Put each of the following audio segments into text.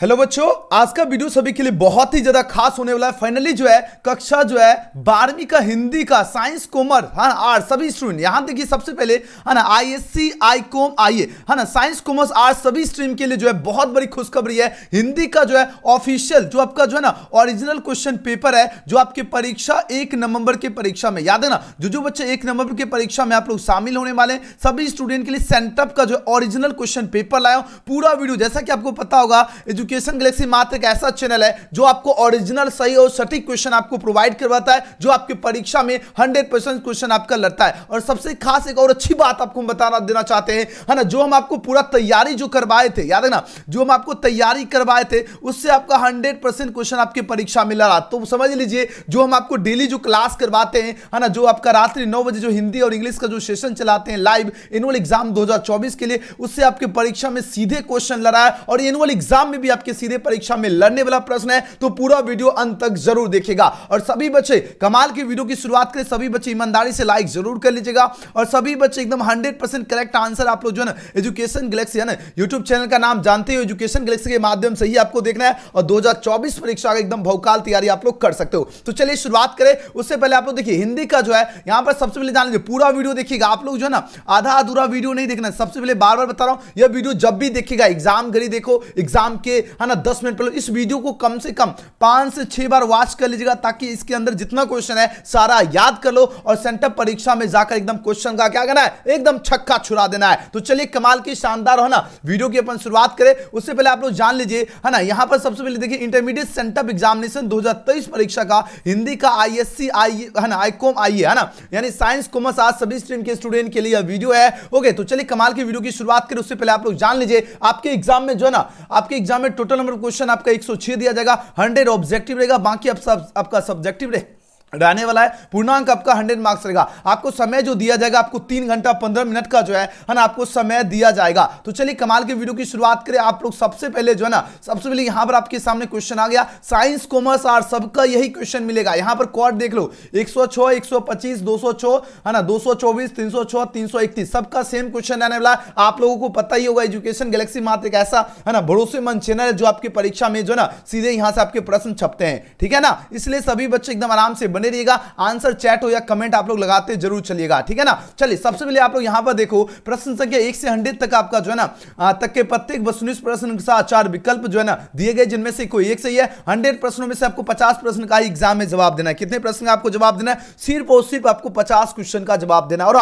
Hello बच्चों, आज का वीडियो सभी के लिए बहुत ही ज्यादा खास होने वाला है। फाइनली जो है कक्षा जो है 12वीं का हिंदी का साइंस कॉमर्स आर्ट्स सभी स्टूडेंट यहां देखिए सबसे पहले है ना आईएससी आईकॉम आईए है ना साइंस कॉमर्स आर्ट्स सभी स्ट्रीम के लिए जो है बहुत बड़ी खुशखबरी है। हिंदी का जो है ऑफिशियल जो आपका जो है ना ओरिजिनल क्वेश्चन पेपर है जो आपकी परीक्षा 1 नवंबर के परीक्षा में याद है ना जो बच्चे 1 नवंबर के परीक्षा में आप लोग शामिल होने वाले हैं सभी स्टूडेंट के लिए सेंटअप का जो ओरिजिनल क्वेश्चन पेपर लाया पूरा वीडियो। जैसा कि आपको पता होगा एजुकेशन गैलेक्सी मात्र एक ऐसा चैनल है जो आपको ओरिजिनल सही और सटीक क्वेश्चन आपको प्रोवाइड करवाता है जो आपकी परीक्षा में 100% क्वेश्चन आपका लड़ता है। और सबसे खास एक और अच्छी बात आपको बताना देना चाहते हैं है ना, जो हम आपको पूरा तैयारी जो करवाए थे याद है ना, जो हम आपको तैयारी करवाए थे उससे आपका 100% क्वेश्चन आपकी परीक्षा में लड़ा। तो समझ लीजिए जो हम आपको डेली जो क्लास करवाते हैं है ना, जो आपका रात्रि 9 बजे जो हिंदी और इंग्लिश का जो सेशन चलाते हैं लाइव एनुअल एग्जाम 2024 के लिए, उससे आपके परीक्षा में सीधे क्वेश्चन लड़ा है और एनुअल एग्जाम में भी आपके सीधे परीक्षा में लड़ने वाला प्रश्न है। तो पूरा वीडियो अंत तक जरूर देखिएगा। और सभी बच्चे कमाल की वीडियो की शुरुआत करें, सभी बच्चे ईमानदारी से लाइक जरूर कर लीजिएगा और सभी बच्चे एकदम 100% करेक्ट आंसर आप लोग जो है ना एजुकेशन गैलेक्सी है ना यूट्यूब चैनल का नाम जानते हो, एजुकेशन गैलेक्सी के माध्यम से ही आपको देखना है और 2024 परीक्षा का एकदम भौकाल तैयारी आप लोग कर सकते हो। तो चलिए शुरुआत करें। उससे पहले आप लोग देखिए हिंदी का जो है यहां पर सबसे पहले जान लीजिए पूरा वीडियो देखिएगा। आप लोग जो है ना आधा अधूरा वीडियो नहीं देखना, सबसे पहले बार बार बता रहा हूं यह वीडियो जब भी देखिएगा एग्जाम घड़ी देखो, एग्जाम के है ना 10 मिनट पहले इस वीडियो को कम से कम 5 से 6 बार वॉच कर लीजिएगा ताकि इसके अंदर जितना क्वेश्चन है सारा याद कर लो और सेंटअप परीक्षा में जाकर एकदम क्वेश्चन का क्या करना है एकदम छक्का छुड़ा देना है। तो चलिए कमाल की शानदार है ना वीडियो की अपन शुरुआत करें। उससे पहले आप लोग जान लीजिए है ना यहां पर सबसे पहले देखिए इंटरमीडिएट सेंटअप एग्जामिनेशन 2023 परीक्षा का हिंदी का आईएससी आई है ना आईकॉम आईए है ना यानी साइंस कॉमर्स आज सभी स्ट्रीम के स्टूडेंट के लिए यह वीडियो है। ओके, तो चलिए कमाल की वीडियो की शुरुआत करें। उससे पहले आप लोग जान लीजिए आपके एग्जाम में जो है ना आपके एग्जाम में टोटल नंबर क्वेश्चन आपका 106 दिया जाएगा, 100 ऑब्जेक्टिव रहेगा, बाकी आपका सब्जेक्टिव रहने वाला है। पूर्णांक आपका 100 मार्क्स रहेगा। आपको समय जो दिया जाएगा आपको 3 घंटा 15 मिनट का जो है ना आपको समय दिया जाएगा। तो चलिए कमाल की वीडियो की शुरुआत करें। आप लोग सबसे पहले जो है ना सबसे पहले यहां पर आपके सामने क्वेश्चन आ गया साइंस कॉमर्स आर्ट्स सबका यही क्वेश्चन मिलेगा। यहां पर कोड देख लो 106 125 206 है ना 224 306 331 सबका सेम क्वेश्चन आने वाला है। आप लोगों को पता ही होगा एजुकेशन गैलेक्सी मात्र एक ऐसा है ना भरोसेमंद चैनल है जो आपकी परीक्षा में जो है ना सीधे यहां से आपके प्रश्न छपते हैं, ठीक है ना। इसलिए सभी बच्चे एकदम आराम से बने रहिएगा, आंसर चैट हो या कमेंट आप लोग लगाते जरूर चलिएगा, ठीक है ना। चलिए सबसे पहले आप लोग यहां पर देखो प्रश्न संख्या 1 से 100 तक आपका जो है ना तक के प्रत्येक वस्तुनिष्ठ प्रश्न के साथ 4 विकल्प जो है ना दिए गए जिनमें से कोई एक सही है। 100 प्रश्नों में से आपको 50 प्रश्न का ही एग्जाम में जवाब देना है। कितने प्रश्न का आपको जवाब देना है? सिर्फ और सिर्फ आपको 50 क्वेश्चन का जवाब देना। और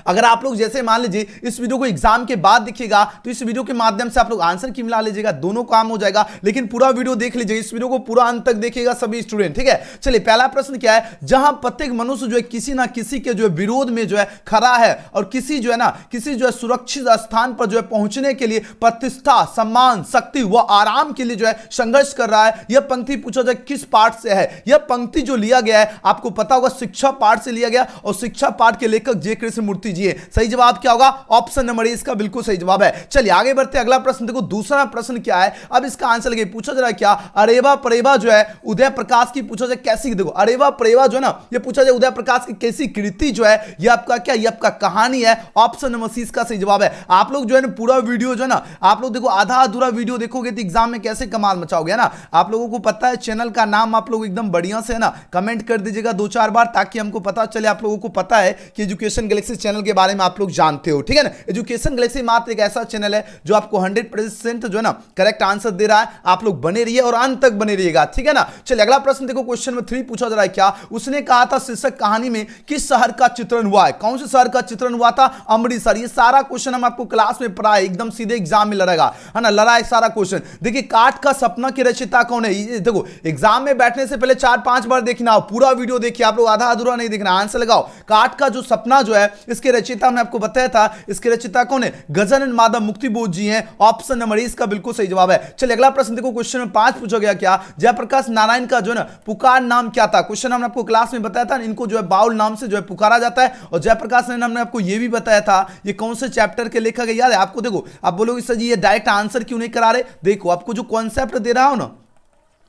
अगर आप लोग जैसे मान लीजिए इस वीडियो को एग्जाम के बाद देखिएगा तो इस वीडियो के माध्यम से आप लोग आंसर की मिला लीजिएगा, दोनों काम हो जाएगा। लेकिन पूरा वीडियो देख लीजिए, इस वीडियो को पूरा अंत तक देखिएगा सभी स्टूडेंट, ठीक है। चलिए पहला प्रश्न क्या है, जहां प्रत्येक मनुष्य जो है किसी ना किसी के जो है विरोध में जो है खड़ा है और किसी जो है ना किसी जो है सुरक्षित स्थान पर जो है पहुंचने के लिए प्रतिष्ठा सम्मान शक्ति व आराम के लिए जो है संघर्ष कर रहा है। यह पंक्ति पूछा जाए किस पाठ से है? यह पंक्ति जो लिया गया है आपको पता होगा शिक्षा पाठ से लिया गया और शिक्षा पाठ के लेखक जे कृष्णमूर्ति जी है। सही जवाब क्या होगा? ऑप्शन नंबर ए इसका बिल्कुल सही जवाब है। चलिए आगे बढ़ते अगला प्रश्न देखो। दूसरा प्रश्न क्या है, अब इसका आंसर लगे पूछा जा रहा है क्या अरेवा परेवा जो है उदय प्रकाश की पूछा जाए कैसी, देखो अरेवा परेवा जो है ना ये पूछा जाए उदय प्रकाश की कैसी कृति जो है ये आपका क्या ये आपका कहानी है। ऑप्शन नंबर सी इसका सही जवाब है। आप लोग जो है ना पूरा वीडियो जो है ना आप लोग देखो आधा अधूरा वीडियो देखोगे तो एग्जाम में कैसे कमाल मचाओगे ना। आप लोगों को पता है चैनल का नाम आप लोग एकदम बढ़िया से है ना कमेंट कर दीजिएगा 2-4 बार ताकि हमको पता चले आप लोगों को पता है कि एजुकेशन गैलेक्सी चैनल के बारे में आप लोग जानते हो, ठीक है ना। एजुकेशन गैलेक्सी मात्र एक ऐसा चैनल है जो आपको 100% जो है ना करेक्ट आंसर दे रहा है। आप लोग बने रहिए और अंत तक बने रहिएगा, ठीक है ना। चलिए अगला प्रश्न देखो। क्वेश्चन नंबर 3 पूछा जा रहा है क्या उसने कहा था शीर्षक कहानी में किस शहर का चित्रण हुआ है? कौन से शहर का चित्रण हुआ था? अमृतसर। ये सारा क्वेश्चन हम आपको क्लास में पढ़ा है, एकदम सीधे एग्जाम में लड़ेगा है ना, लड़ा है सारा क्वेश्चन। देखिए काठ का सपना की रचयिता कौन है? ये देखो एग्जाम में बैठने से पहले 4-5 बार देखना, पूरा वीडियो देखिए, आप लोग आधा अधूरा नहीं देखना, आंसर लगाओ। काठ का जो सपना जो है इसके रचयिता हमने आपको बताया था, इसके रचयिता कौन है? गजानन माधव मुक्तिबोध जी हैं। ऑप्शन नंबर इसका बिल्कुल सही जवाब है। चलिए अगला प्रश्न देखो। क्वेश्चन नंबर 5 पूछा गया क्या जयप्रकाश नारायण का जो है ना पुकार नाम क्या था? क्वेश्चन हमने आपको क्लास में बताया था, इनको जो है बाउल नाम से जो है पुकारा जाता है। और जयप्रकाश नारायण हमने आपको ये भी बताया था ये कौन से चैप्टर के लेखक है याद है आपको? देखो आप बोलोगे सर जी ये डायरेक्ट आंसर क्यों नहीं करा रहे, देखो आपको जो कॉन्सेप्ट दे रहा हो ना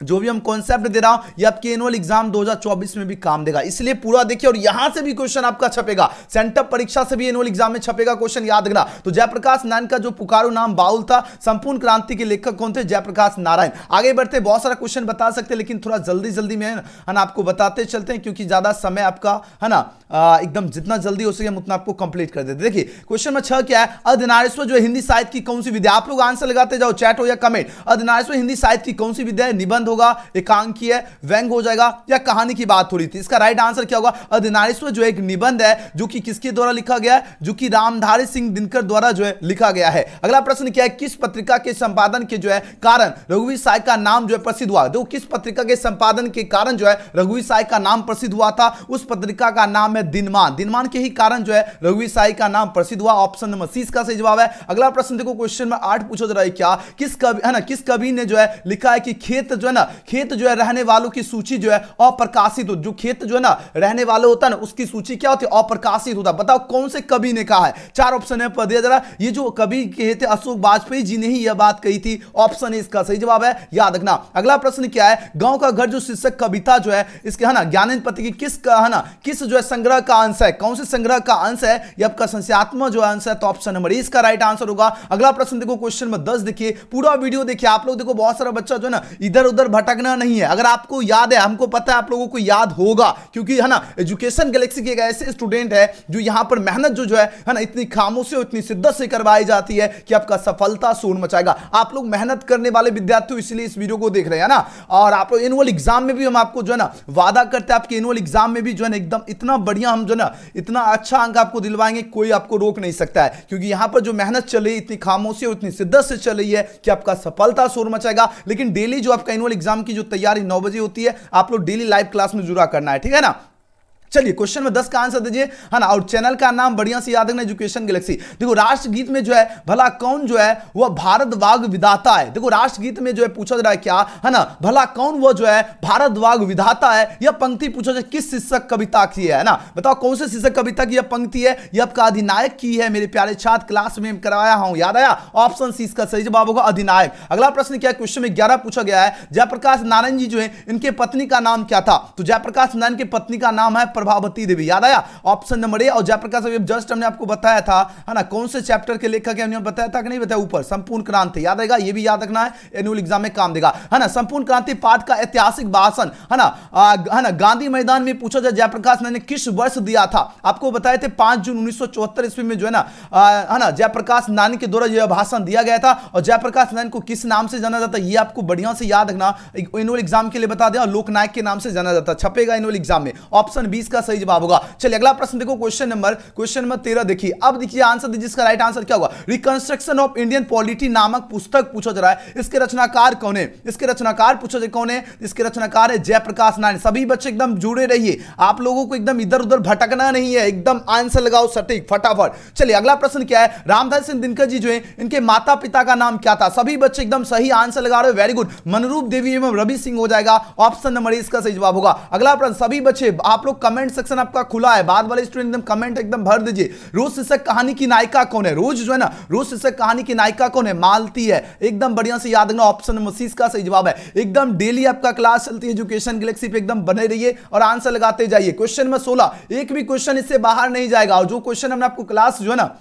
जो भी हम कॉन्सेप्ट दे रहा हूं ये आपके एनुअल एग्जाम 2024 में भी काम देगा, इसलिए पूरा देखिए। और यहां से भी क्वेश्चन आपका छपेगा, सेंटर परीक्षा से भी एनुअल एग्जाम में छपेगा क्वेश्चन, याद रखना। तो जयप्रकाश नारायण का जो पुकारो नाम बाउल था, संपूर्ण क्रांति के लेखक कौन थे? जयप्रकाश नारायण। आगे बढ़ते, बहुत सारा क्वेश्चन बता सकते हैं लेकिन थोड़ा जल्दी जल्दी में है ना आपको बताते चलते हैं, क्योंकि ज्यादा समय आपका है ना एकदम जितना जल्दी हो सके हम उतना आपको कंप्लीट कर देते। देखिए क्वेश्चन नंबर 6 क्या है? अर्धनारीश्वर जो है हिंदी साहित्य की कौन सी विद्या? आप लोग आंसर लगाते जाओ, चैट हो या कमेंट। अर्धनारीश्वर हिंदी साहित्य की कौन सी विद्या है? निबंध होगा, एकांकी है, व्यंग हो जाएगा या कहानी की बात हो रही थी? इसका राइट आंसर क्या होगा? अर्धनारीश्वर जो एक निबंध है जो कि किसके द्वारा लिखा गया है? जो कि रामधारी सिंह दिनकर द्वारा जो है लिखा गया है। अगला प्रश्न क्या है? किस पत्रिका के संपादन के जो है कारण रघुवीर साय का नाम जो है प्रसिद्ध हुआ? देखो किस पत्रिका के संपादन के कारण जो है रघुवीर साय का नाम प्रसिद्ध हुआ था? उस पत्रिका का नाम है दिनमान। दिनमान के ही कारण जो है रघुवीर साय का नाम प्रसिद्ध हुआ। ऑप्शन नंबर सी इसका सही जवाब है। अगला प्रश्न देखो, क्वेश्चन में 8 पूछा जा रहा है क्या? किस कवि है ना, किस कवि ने जो है लिखा है कि खेत जो है ना, खेत जो है रहने वालों की सूची जो है अप्रकाशित हो? जो खेत जो है ना रहने वाले होता है ना उसकी सूची क्या होती है? अप्रकाशित होता है। बताओ कौन से कवि ने कहा है? 4 ऑप्शन है पर दिया जा रहा है। ये जो कवि कहे थे अशोक वाजपेयी जी ने ही यह बात कही थी। ऑप्शन ए इसका सही जवाब है, याद रखना। अगला प्रश्न क्या है? गांव का घर जो शीर्षक कविता जो है इसके है ना ज्ञानेंद्र पति की किस का है ना किस जो है संग्रह का अंश है? कौन से संग्रह का अंश है? ये आपका संस्यात्मक जो अंश है, तो ऑप्शन नंबर ए इसका राइट आंसर होगा। अगला प्रश्न देखो, क्वेश्चन नंबर 10 देखिए, पूरा वीडियो देखिए आप लोग। देखो बहुत सारा बच्चा जो है ना इधर उधर भटकना नहीं है। अगर आपको याद है, हमको पता है आप लोगों को याद होगा, क्योंकि है ना एजुकेशन गैलेक्सी के एक ऐसे स्टूडेंट है जो यहां पर मेहनत जो है ना इतनी खामोशी और इतनी शिद्दत से करवाई जाती है कि आपका सफलता शोर मचाएगा। आप लोग मेहनत करने वाले विद्यार्थी हो, इसलिए इस वीडियो को देख रहे हैं ना। और आप लोग एनुअल एग्जाम में भी हम आपको जो है ना वादा करते हैं, आपके एनुअल एग्जाम में भी जो है ना एकदम इतना बढ़िया हम जो है ना इतना अच्छा अंक आपको दिलवाएंगे, कोई आपको रोक नहीं सकता है। क्योंकि यहां पर जो मेहनत चल रही है इतनी खामोशी और इतनी शिद्दत से चल रही है कि आपका सफलता शोर मचाएगा। लेकिन डेली जो आपका एनुअल एग्जाम की जो तैयारी 9 बजे होती है, आप लोग डेली लाइव क्लास में जुड़ा करना है, ठीक है ना। चलिए क्वेश्चन में 10 का आंसर दीजिए, है ना। और चैनल का नाम बढ़िया से याद रखना, एजुकेशन गैलेक्सी। देखो राष्ट्रगीत में जो है भला कौन जो है वह भारतवाग विधाता है? देखो राष्ट्रगीत में जो है पूछा जा रहा है क्या, है ना, भला कौन वो जो है भारतवाग विधाता है? यह पंक्ति पूछा जाए किस शीर्षक कविता की है ना। बताओ कौन से शीर्षक कविता की यह पंक्ति है? यह आपका अधिनायक की है मेरे प्यारे छात्र, क्लास में करवाया हूं, याद आया? ऑप्शन सी इसका सही जवाब होगा, अधिनायक। अगला प्रश्न क्या है? क्वेश्चन में 11 पूछा गया है, जयप्रकाश नारायण जी जो है इनके पत्नी का नाम क्या था? तो जयप्रकाश नारायण की पत्नी का नाम है प्रभावती देवी, याद आया? ऑप्शन नंबर ए। और जयप्रकाश जस्ट हमने आपको बताया था, है ना, कौन से चैप्टर के लेखक है हमने बताया था कि नहीं बताया? ऊपर संपूर्ण क्रांति, याद रहेगा, ये भी याद रखना है, एनुअल एग्जाम में काम देगा, है ना। संपूर्ण क्रांति पाठ का ऐतिहासिक भाषण है ना गांधी मैदान में पूछा जाए जयप्रकाश नारायण ने किस वर्ष दिया था? आपको बताए थे 5 जून 1974 ईस्वी में जो है ना जयप्रकाश नारायण के द्वारा यह भाषण दिया गया था। और जयप्रकाश नारायण को किस नाम से जाना जाता है? ये आपको बढ़िया से याद रखना, एनुअल एग्जाम के लिए बता दें, लोकनायक के नाम से जाना जाता है, छपेगा एनुअल एग्जाम में। ऑप्शन 20 का सही जवाब होगा। चलिए अगला प्रश्न देखो, क्वेश्चन नंबर 13 देखिए। अब देखिए आंसर दीजिए, इसका राइट आंसर क्या होगा? रिकंस्ट्रक्शन ऑफ इंडियन पॉलिटी नामक पुस्तक पूछा जा रहा है, इसके रचनाकार कौन है? इसके रचनाकार पूछा जाए कौन है? इसके रचनाकार है जयप्रकाश नारायण। सभी बच्चे एकदम जुड़े रहिए, आप लोगों को एकदम इधर उधर भटकना नहीं है, एकदम आंसर लगाओ सटीक फटाफट। चलिए अगला प्रश्न क्या है? रामधारी सिंह दिनकर जी जो है इनके माता पिता का नाम क्या था? सभी बच्चे एकदम सही आंसर लगा रहे हो, वेरी गुड। मनरूप देवी एवं रवि सिंह हो जाएगा, ऑप्शन नंबर ए इसका सही जवाब होगा। अगला प्रश्न, सभी बच्चे आप लोग कमेंट सेक्शन आपका खुला है, बाद वाले स्टूडेंट एकदम कमेंट एकदम भर दीजिए। रोज शीर्षक कहानी की नायिका कौन है? रोज जो है ना रोज शीर्षक कहानी की नायिका कौन है? मालती है, एकदम बढ़िया से याद रखना, ऑप्शन नंबर सी इसका सही जवाब है। एकदम डेली आपका क्लास चलती है एजुकेशन गैलेक्सी पे, एकदम बने रहिए और आंसर लगाते जाइए। क्वेश्चन नंबर 16, एक भी क्वेश्चन इससे बाहर नहीं जाएगा। और जो क्वेश्चन हमने आपको क्लास जो है ना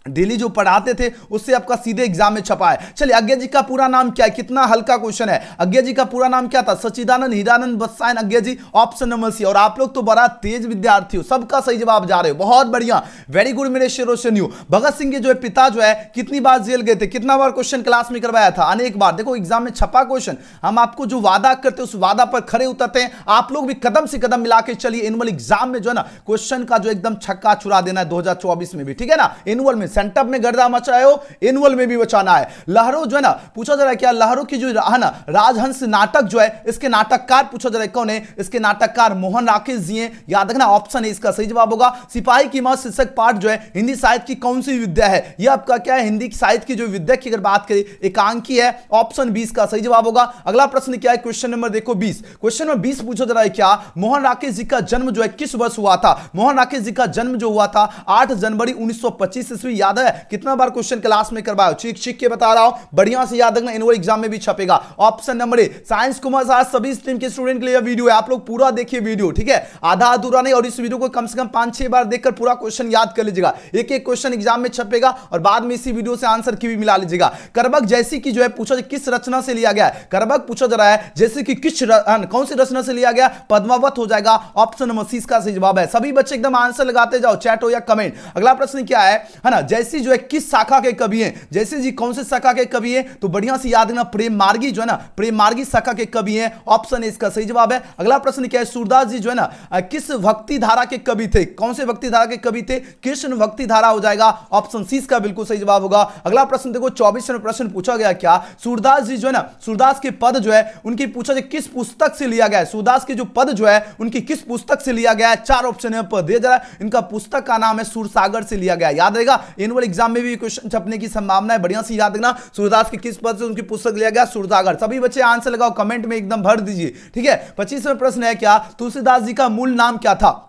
डेली जो पढ़ाते थे उससे आपका सीधे एग्जाम में छपा है। चलिए आज्ञा जी का पूरा नाम क्या है? कितना हल्का क्वेश्चन है। आज्ञा जी का पूरा नाम क्या था? सच्चिदानंद हीरानंद बत्सायन आज्ञा जी, ऑप्शन नंबर सी। और आप लोग तो बड़ा तेज विद्यार्थी हो, सबका सही जवाब जा रहे हो, बहुत बढ़िया, वेरी गुड मेरे शेरों से न्यू। भगत सिंह के जो है पिता जो है कितनी बार जेल गए थे? कितना बार क्वेश्चन क्लास में करवाया था? अनेक बार। देखो एग्जाम में छपा क्वेश्चन, हम आपको जो वादा करते हैं उस वादा पर खड़े उतरते हैं। आप लोग भी कदम से कदम मिला के चलिए, एनुअल एग्जाम में जो है ना क्वेश्चन का जो एकदम छक्का छुड़ा देना है 2024 में भी, ठीक है ना। एनुअल में सेंटअप में गर्दा मचाए हो, एनुअल में भी बचाना है। लहरों जो है ना पूछा जा रहा है क्या? लहरों की जो है ना राजहंस नाटक जो है इसके नाटककार पूछा जा रहा है कौन है? इसके नाटककार मोहन राकेश जी हैं, याद रखना, ऑप्शन है इसका सही जवाब होगा। सिपाही की मौत शीर्षक पाठ जो है हिंदी साहित्य की कौन सी विद्या है? यह आपका क्या है? हिंदी साहित्य की जो विद्या की अगर बात करें एकांकी है, ऑप्शन 20 का सही जवाब होगा। अगला प्रश्न क्या है? क्वेश्चन नंबर देखो 20, क्वेश्चन नंबर 20 पूछा जा रहा है क्या? मोहन राकेश जी का जन्म जो है किस वर्ष हुआ था? मोहन राकेश जी का जन्म जो हुआ था 8 जनवरी 1925 ईस्वी, याद है कितना बार क्वेश्चन क्लास में करवाया, चीख के बता रहा हूं, बढ़िया से याद रखना, एनुअल एग्जाम में भी छपेगा। Option number A science commerce arts सभी स्ट्रीम के स्टूडेंट के लिए वीडियो है, आप लोग पूरा देखिए वीडियो, ठीक है, आधा अधूरा नहीं, और इस वीडियो को कम से कम 5-6 बार देखकर पूरा क्वेश्चन याद कर लीजिएगा। एक एक क्वेश्चन एग्जाम में छपेगा और बाद में इसी वीडियो से आंसर की भी मिला लीजिएगा। करबक जैसी की जो है पूछा किस रचना से लिया गया है, करबक पूछा जा रहा है जैसे कि कौन सी रचना से लिया गया, पद्मावत हो जाएगा। ऑप्शन नंबर सी इसका सही जवाब है। सभी बच्चे एकदम आंसर लगाते जाओ, चैट हो या कमेंट। अगला प्रश्न क्या है ना, जैसी जो है किस शाखा के कवि हैं, जैसे जी कौन से शाखा के कवि हैं, तो बढ़िया से याद रखना प्रेम मार्गी जो है ना, प्रेम मार्गी शाखा के कवि हैं। ऑप्शन ए इसका सही जवाब है। अगला प्रश्न क्या है, सूरदास जी जो है ना किस भक्ति धारा के कवि थे, कौन से भक्ति धारा के कवि थे, कृष्ण भक्ति धारा हो जाएगा। ऑप्शन सी इसका बिल्कुल सही जवाब होगा। अगला प्रश्न देखो 24वें प्रश्न पूछा गया क्या, सूरदास जी जो है ना, सूरदास के पद जो है उनकी पूछा जाए किस पुस्तक से लिया गया है, सूरदास के जो पद जो है उनकी किस पुस्तक से लिया गया है। 4 ऑप्शन है पर दे जरा, इनका पुस्तक का नाम है सूरसागर से लिया गया है। याद रहेगा, एनुअल एग्जाम में भी क्वेश्चन छपने की संभावना है, बढ़िया से याद रखना। सूरदास के किस पद से उनकी पुस्तक लिया गया, सूरसागर। सभी बच्चे आंसर लगाओ, कमेंट में एकदम भर दीजिए, ठीक है। 25वां प्रश्न है क्या, तुलसीदास जी का मूल नाम क्या था।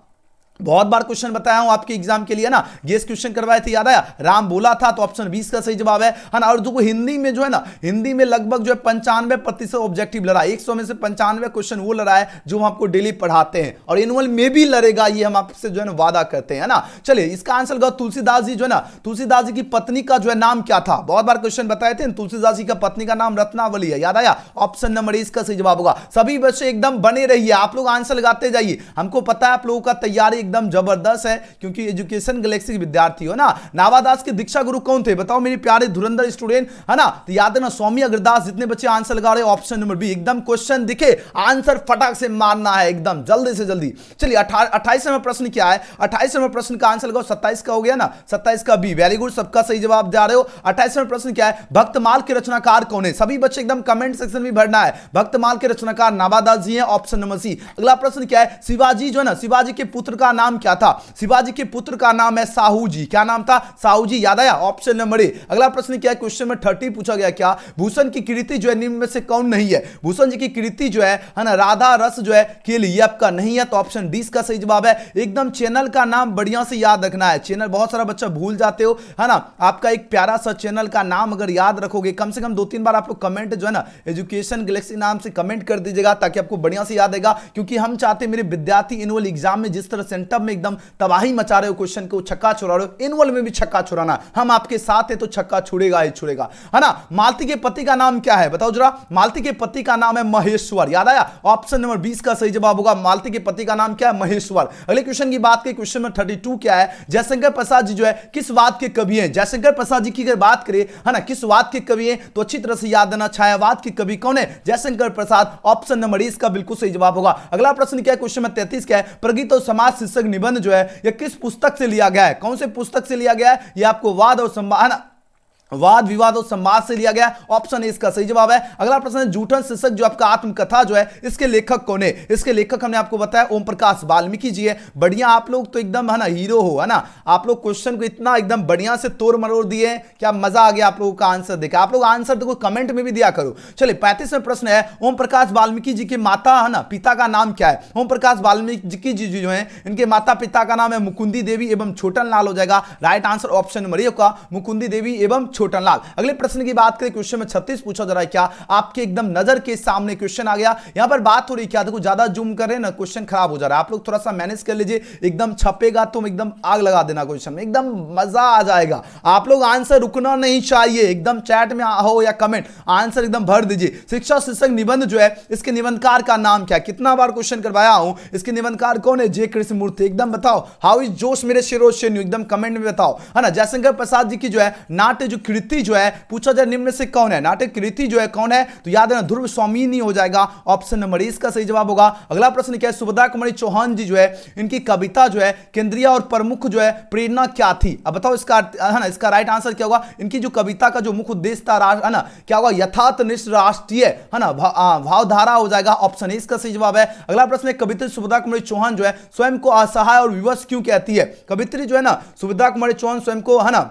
बहुत बार क्वेश्चन बताया हूं आपके एग्जाम के लिए ना, गेस क्वेश्चन करवाए थे, याद आया, राम बोला था, तो ऑप्शन 20 का सही जवाब है ना। और जो हिंदी में जो है ना, हिंदी में लगभग जो है 95% ऑब्जेक्टिव लड़ा है, 100 में से 95 क्वेश्चन वो लड़ा है जो हम आपको डेली पढ़ाते हैं, और एनुअल में भी लड़ेगा, ये हम आपसे जो है ना वादा करते हैं ना। चलिए इसका आंसर लगाओ, तुलसीदास जी जो है ना, तुलसीदास जी की पत्नी का जो है नाम क्या था। बहुत बार क्वेश्चन बताए थे, तुलसीदास जी का पत्नी का नाम रत्नावली है, याद आया। ऑप्शन नंबर ए इसका सही जवाब होगा। सभी बच्चे एकदम बने रहिए, आप लोग आंसर लगाते जाइए, हमको पता है आप लोगों का तैयारी एकदम जबरदस्त है, क्योंकि एजुकेशन गैलेक्सी के विद्यार्थी हो ना। नावादास के दीक्षा गुरु कौन थे, बताओ मेरे प्यारे धुरंधर स्टूडेंट, है ना। तो याद है ना, स्वामी अग्रदास। जितने बच्चे आंसर लगा रहे हो ऑप्शन नंबर बी, एकदम क्वेश्चन दिखे आंसर फटाक से मारना है, एकदम जल्दी से जल्दी। चलिए 28वां प्रश्न क्या है, 28वां प्रश्न का आंसर लगाओ। 27 का हो गया ना, 27 का बी, वेरी गुड, सबका सही जवाब जा रहे हो। 28वां प्रश्न क्या है, भक्तमाल के रचनाकार कौन है। सभी बच्चे एकदम कमेंट सेक्शन में भरना है, भक्तमाल के रचनाकार नावादास जी हैं, ऑप्शन नंबर सी। अगला प्रश्न क्या है, शिवाजी जो है ना, शिवाजी के पुत्र का नाम क्या था। शिवाजी के पुत्र का नाम है साहू जी, क्या नाम था, साहू जी, याद आया। ऑप्शन नंबर ए। अगला प्रश्न क्या है, क्वेश्चन में 30 पूछा गया क्या, भूषण की कृति जो है निम्न में से कौन नहीं है। भूषण जी की कृति जो है ना, राधा रस जो है के लिए आपका नहीं है, तो ऑप्शन डी का सही जवाब है। एकदम चैनल का नाम बढ़िया से याद रखना है, चैनल बहुत सारा बच्चा भूल जाते हो, है ना। आपका एक प्यारा सा चैनल का नाम अगर याद रखोगे, कम से कम 2-3 बार आप लोग कमेंट जो है ना एजुकेशन गैलेक्सी नाम से कमेंट कर दीजिएगा, ताकि आपको बढ़िया से याद आएगा। क्योंकि हम चाहते मेरे विद्यार्थी एनुअल एग्जाम में जिस तरह सेंटर में एकदम तबाही मचा रहे हो, क्वेश्चन को छक्का छोड़ा रहे हो, एनुअल में भी छक्का छोड़ाना, हम आपके साथ है तो छक्का छुड़ेगा ही छुड़ेगा, है ना। मालती के पति का नाम क्या है, बताओ जरा। मालती के पति का नाम है महेश्वर, याद आया। ऑप्शन नंबर 20 का सही जवाब होगा, मालती के पति का नाम क्या है, महेश्वर। अगले क्वेश्चन की बात करें, क्वेश्चन में 32 क्या है, जयशंकर प्रसाद जी जो है किस वाद के कवि हैं। जयशंकर प्रसाद जी की अगर बात करें, है ना, किस वाद के कवि हैं, तो अच्छी तरह से याद देना, छायावाद के कवि कौन है, जयशंकर प्रसाद। ऑप्शन नंबर 20 का बिल्कुल सही जवाब होगा। अगला प्रश्न क्या है, क्वेश्चन में 33 क्या है, प्रगीत और समाज शीर्षक निबंध जो है यह किस पुस्तक से लिया गया है। कौन से पुस्तक से लिया गया है, यह आपको वाद और संवाद, वाद विवाद और संवाद से लिया गया। ऑप्शन ए इसका सही जवाब है। अगला प्रश्न है, जूठन शीर्षक जो आपका आत्मकथा जो है, इसके लेखक कौन है। इसके लेखक हमने आपको बताया ओम प्रकाश वाल्मीकि जी है। बढ़िया, आप लोग तो एकदम है ना हीरो हो, है ना। आप लोग क्वेश्चन को इतना एकदम बढ़िया से तोड़ मरोड़ दिए, क्या मजा आ गया आप लोगों का आंसर देखा। आप लोग आंसर देखो कमेंट में भी दिया करो। चलिए 35वां प्रश्न है, ओम प्रकाश वाल्मीकि जी के माता है ना पिता का नाम क्या है। ओम प्रकाश वाल्मीकि जी जो है, इनके माता पिता का नाम है मुकुंदी देवी एवं छोटन लाल हो जाएगा। राइट आंसर ऑप्शन नंबर ए का, मुकुंदी देवी एवं छोटन लाल। अगले प्रश्न की बात करें, क्वेश्चन में 36 पूछा जा रहा है क्या, आपके एकदम नजर के सामने क्वेश्चन आ गया। यहां पर बात हो रही क्या, देखो ज्यादा जूम कर रहे हैं ना, क्वेश्चन खराब हो जा रहा है। आप लोग थोड़ा सा मैनेज कर लीजिए, एकदम छपेगा तो एकदम आग लगा देना क्वेश्चन में, एकदम मजा आ जाएगा। आप लोग आंसर रुकना नहीं चाहिए, एकदम चैट में हो या कमेंट आंसर एकदम भर दीजिए। शिक्षा शीर्षक निबंध जो है, इसके निबंधकार का नाम क्या है। कितना बार क्वेश्चन करवाया हूं, इसके निबंधकार कौन है, जे कृष्णमूर्ति। एकदम बताओ, हाउ इज जोश मेरे शेरो शेन्यू, एकदम कमेंट में बताओ, है ना। जयशंकर प्रसाद जी की जो है नाट्य जो कृति जो है, पूछा जाए निम्न से कौन है, नाटक कृति जो है कौन है, तो याद है ना ध्रुव स्वामी हो जाएगा। ऑप्शन नंबर 20 का सही जवाब होगा। अगला प्रश्न क्या है, सुभद्रा कुमारी चौहान जी जो है, इनकी कविता जो है केंद्रीय और प्रमुख जो है प्रेरणा क्या थी। अब बताओ इसका है ना, इसका राइट आंसर क्या होगा। इनकी जो कविता का जो मुख्य उद्देश्य था, है ना, क्या होगा, यथार्थनिष्ठ राष्ट्रीय, है ना, भावधारा हो जाएगा। ऑप्शन ए इसका सही जवाब है। अगला प्रश्न है, कवित्री सुभद्रा कुमारी चौहान जो है स्वयं को असहाय और विवश क्यों कहती है। कवित्री जो है ना सुभद्रा कुमारी चौहान स्वयं को, है ना,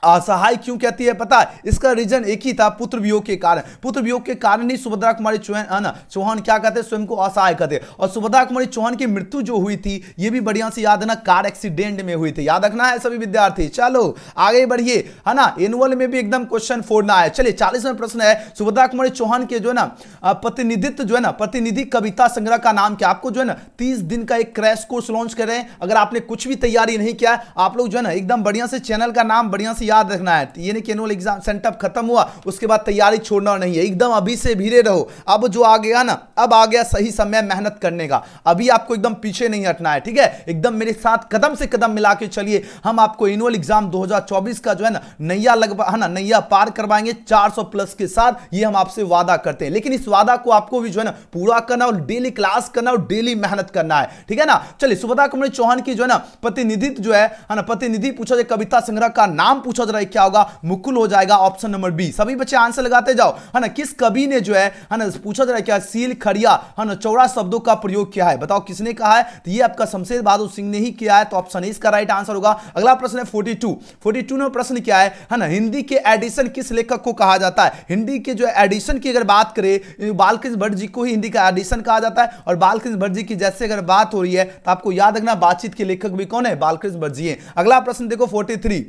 असहाय क्यों कहती है पता है? इसका रीजन एक ही था, पुत्र वियोग के कारण। पुत्र वियोग के कारण ही सुभद्रा कुमारी चौहान क्या कहते हैं, स्वयं को असहाय कहते हैं। और सुभद्रा कुमारी चौहान की मृत्यु जो हुई थी ये भी बढ़िया से याद रखना, कार एक्सीडेंट में हुई थी, याद रखना है सभी विद्यार्थी। चलो आगे बढ़िए, है ना, एनुअल में भी एकदम क्वेश्चन फोड़ना है। चलिए 40वां प्रश्न है, सुभद्रा कुमारी चौहान के जो है ना प्रतिनिधित्व जो है ना प्रतिनिधि कविता संग्रह का नाम क्या? आपको जो है ना 30 दिन का एक क्रैश कोर्स लॉन्च कर रहे हैं। अगर आपने कुछ भी तैयारी नहीं किया आप लोग जो है ना एकदम बढ़िया से चैनल का नाम बढ़िया से याद रखना है। ये नहीं कि एनुअल एग्जाम सेंटअप खत्म हुआ उसके बाद तैयारी छोड़ना नहीं है, एकदम अभी से भीड़े रहो। अब जो आ गया ना, अब आ गया सही समय मेहनत करने का, अभी आपको एकदम पीछे नहीं हटना है, ठीक है? एकदम मेरे साथ कदम से कदम मिला के चलिए। हम आपको एनुअल एग्जाम 2024 का जो है ना नैया है ना नैया पार करवाएंगे 400 प्लस के साथ, ये हम आपसे वादा करते हैं। लेकिन इस वादा को आपको भी जो है ना पूरा करना और डेली क्लास करना और डेली मेहनत करना है, ठीक है ना? चलिए सुभद्रा कुमारी चौहान की जो है ना प्रतिनिधित्व जो है ना प्रतिनिधि पूछा जाए, कविता संग्रह का नाम पूछा जा रहा है, क्या होगा? मुकुल हो जाएगा, ऑप्शन नंबर बी। सभी बच्चे आंसर लगाते जाओ, है ना। किस कवि ने जो है ना पूछा जा रहा है क्या? सील खड़िया है ना चौड़ा शब्दों का प्रयोग किया है, बताओ किसने कहा है? तो ये आपका शमशेर बहादुर सिंह ने ही किया है, तो ऑप्शन ए इसका राइट आंसर होगा। अगला प्रश्न है 42 में प्रश्न क्या है ना, हिंदी के एडिशन किस लेखक को कहा जाता है? हिंदी के जो एडिशन की अगर बात करें, बालकृष्ण भट्ट जी को ही हिंदी का एडिशन कहा जाता है। और बालकृष्ण भट्ट जी की जैसे अगर बात हो रही है तो आपको याद रखना बातचीत के लेखक भी कौन है? बालकृष्ण भट्ट जी हैं। अगला प्रश्न देखो 43।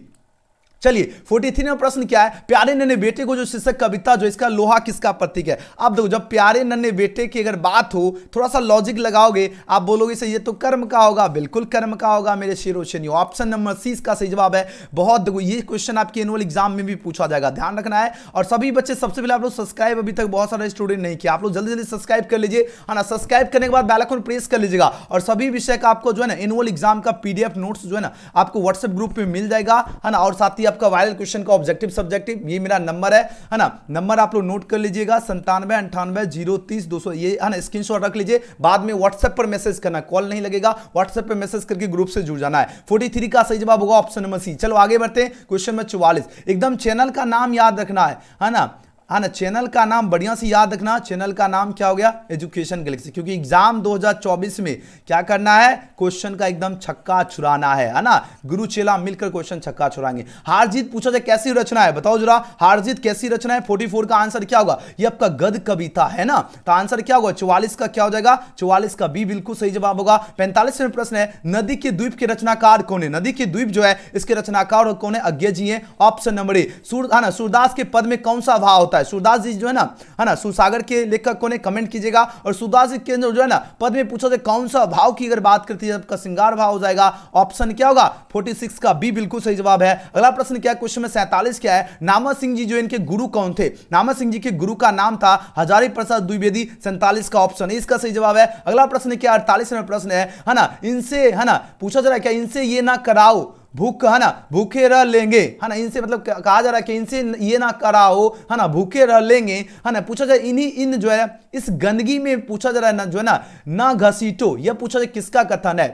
चलिए 43 में प्रश्न क्या है? प्यारे नन्हे बेटे को जो शीर्षक कविता जो इसका लोहा किसका प्रतीक है? अब देखो जब प्यारे नन्हे बेटे की अगर बात हो, थोड़ा सा लॉजिक लगाओगे, आप बोलोगे सही ये तो कर्म का होगा, बिल्कुल कर्म का होगा मेरे शेरो शेनियो। ऑप्शन नंबर सी इसका सही जवाब है। बहुत देखो ये क्वेश्चन आपके एनुअल एग्जाम में भी पूछा जाएगा, ध्यान रखना है। और सभी बच्चे सबसे पहले आप लोग सब्सक्राइब अभी तक बहुत सारे स्टूडेंट नहीं किया, आप लोग जल्दी जल्दी सब्सक्राइब कर लीजिए, है ना। सब्सक्राइब करने के बाद बेल आइकन प्रेस कर लीजिएगा। और सभी विषय का आपको जो है ना एनुअल एग्जाम का पीडीएफ नोट्स जो है ना आपको व्हाट्सएप ग्रुप में मिल जाएगा, है ना। और साथ ही आपका वायरल क्वेश्चन ऑब्जेक्टिव सब्जेक्टिव ये मेरा नंबर है ना। नंबर आप लोग नोट कर लीजिएगा 97 98 030 200, ये है ना स्क्रीनशॉट रख लीजिए। बाद में व्हाट्सएप पर मैसेज करना, कॉल नहीं लगेगा, व्हाट्सएप पर मैसेज करके ग्रुप से जुड़ जाना है। 43 का सही जवाब होगा ऑप्शन नंबर सी। चलो आगे बढ़ते हैं, क्वेश्चन नंबर 44। एकदम चैनल का नाम याद रखना है ना, हाँ ना। चैनल का नाम बढ़िया से याद रखना, चैनल का नाम क्या हो गया? Education Galaxy. क्योंकि एग्जाम 2024 में क्या करना है? क्वेश्चन का एकदम छक्का छुड़ाना है ना। गुरु चेला मिलकर क्वेश्चन छक्का छुड़ाएंगे। हार जीत पूछा जाए कैसी रचना है, बताओ जरा हार जीत कैसी रचना है? 44 का आंसर क्या होगा? ये आपका गद्य कविता है ना, तो आंसर क्या होगा? 44 का क्या हो जाएगा? 44 का बी बिल्कुल सही जवाब होगा। 45 में प्रश्न है, नदी के द्वीप के रचनाकार कौन है? नदी के द्वीप जो है इसके रचनाकार कौन है? अज्ञे जी हैं, ऑप्शन नंबर ए। सूरदास के पद में कौन सा भाव होता है? सूरदास जी जो है ना सुरसागर के लेखक कौन है? कमेंट कीजिएगा। और सूरदास जी के जो है ना पद में पूछा जाए कौन सा भाव की अगर बात करती है आपका श्रृंगार भाव हो जाएगा। ऑप्शन क्या होगा? 46 का बी बिल्कुल सही जवाब है। अगला प्रश्न क्या है? क्वेश्चन में 47 क्या है? नामा सिंह जी जो इनके गुरु कौन थे? नामा सिंह जी के गुरु का नाम था हजारी प्रसाद द्विवेदी। 47 का ऑप्शन इसका सही जवाब है। अगला प्रश्न क्या? 48 में प्रश्न है ना, इनसे है ना पूछा जा रहा है क्या? इनसे ये ना कराओ भूख, है ना भूखे रह लेंगे, है ना। इनसे मतलब कहा जा रहा है कि इनसे ये ना कराओ, है ना भूखे रह लेंगे, है ना। पूछा जाए इन जो है इस गंदगी में पूछा जा रहा है ना जो है ना घसीटो, यह पूछा जाए किसका कथन है?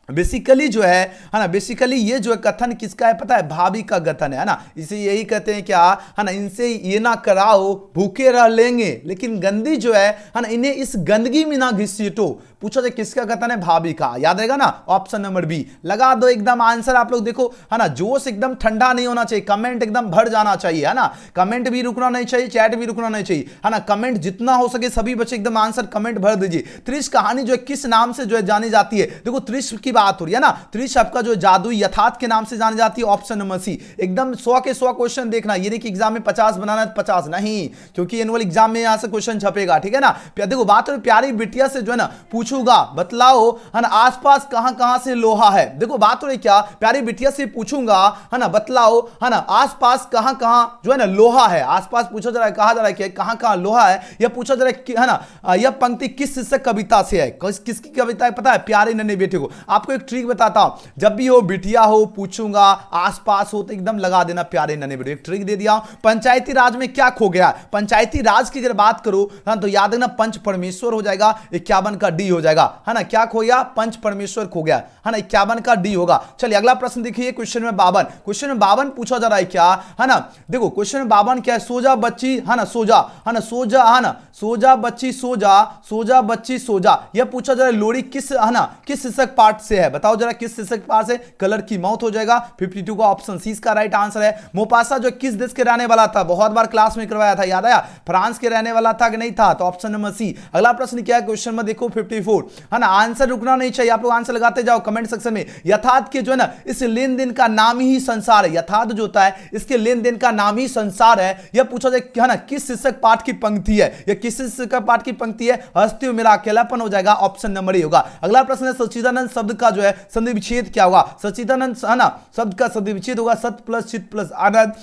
बेसिकली जो है ना बेसिकली ये जो है कथन किसका है पता है? भाभी का कथन है ना। इसे यही कहते हैं क्या, है ना, इनसे ये ना कराओ भूखे रह लेंगे, लेकिन गंदी जो है ना इन्हें इस गंदगी में ना घसीटो। पूछा जाए किसका कथन है? भाभी का। याद रहेगा ना, ऑप्शन नंबर बी। लगा दो एकदम आंसर आप लोग। देखो है ना, जोश एकदम ठंडा नहीं होना चाहिए, कमेंट एकदम भर जाना चाहिए, है ना। कमेंट भी रुकना नहीं चाहिए, चैट भी रुकना नहीं चाहिए, है ना। कमेंट जितना हो सके सभी बच्चे एकदम आंसर कमेंट भर दीजिए। त्रिश कहानी जो है किस नाम से जो है जानी जाती है? देखो त्रिश की बात हो रही है ना, त्रिश आपका जो जादू यथार्थ के नाम से जानी जाती है, ऑप्शन नंबर सी। एकदम 100 के 100 क्वेश्चन देखना, ये नहीं कि एग्जाम में 50 बनाना है 50 नहीं, क्योंकि एनुअल एग्जाम में यहां से क्वेश्चन छपेगा, ठीक है ना। देखो बात हो प्यारी बिटिया से जो है ना पूछूंगा, बतलाओ है ना आसपास कहां कहां से लोहा है। देखो बात हो रही क्या, प्यारी बिटिया से पूछूंगा, है ना बतलाओ है ना आसपास कहां कहां जो है ना लोहा है। आसपास पूछा जा रहा है, कहा जा रहा है कि कहां कहां लोहा है, यह पूछा जा रहा है ना। यह पंक्ति किस शीर्षक कविता से है? किसकी कविता है पता है? प्यारे नन्हे बेटे को। आपको एक ट्रिक बताता हूं, जब भी हो बिटिया हो पूछूंगा आसपास हो तो एकदम लगा देना प्यारे नन्हे बेटे। एक ट्रिक दे दिया। पंचायती राज में क्या खो गया? पंचायती राज की अगर बात करो तो याद रखना पंच परमेश्वर हो जाएगा, 51 का डी हो जाएगा, है ना। क्या खो गया? पंच परमेश्वर खो गया, है ना। 51 का डी होगा। चलिए अगला प्रश्न देखिए, क्वेश्चन में 52। क्वेश्चन में 52 पूछा जा रहा है क्या, है ना। देखो क्वेश्चन में 52 क्या है? सोजा बच्ची, है ना सोजा, है ना सोजा, है ना सोजा बच्ची सोजा, सोजा बच्ची सोजा। यह पूछा जा रहा है लोरी किस, है ना किस शीर्षक पाठ से है? बताओ जरा किस शीर्षक पाठ से कलर की मौत हो जाएगा? 52 का ऑप्शन सी इसका राइट आंसर है। मोपासा जो किस देश के रहने वाला था? बहुत बार क्लास में करवाया था, याद आया? फ्रांस के रहने वाला था कि नहीं था? तो ऑप्शन नंबर सी। अगला प्रश्न क्या है क्वेश्चन में देखो 54, है ना। आंसर रुकना नहीं चाहिए, आप लोग आंसर लगाते जाओ कमेंट सेक्शन में। यथार्थ के जो है ना इस लेन देन का नाम ही संसार है। यथार्थ जो होता है इसके लेन देन का नाम ही संसार है। यह पूछा जाए है ना किस शीर्षक पाठ की पंक्ति है? यह किस शीर्षक पाठ की पंक्ति है? हस्तियों मेरा अकेलापन हो जाएगा, ऑप्शन नंबर ए होगा। अगला प्रश्न है सच्चिदानंद शब्द का जो है संधि विच्छेद क्या होगा? सच्चिदानंद है ना शब्द का संधि विच्छेद होगा सत्य प्लस चित प्लस आनंद,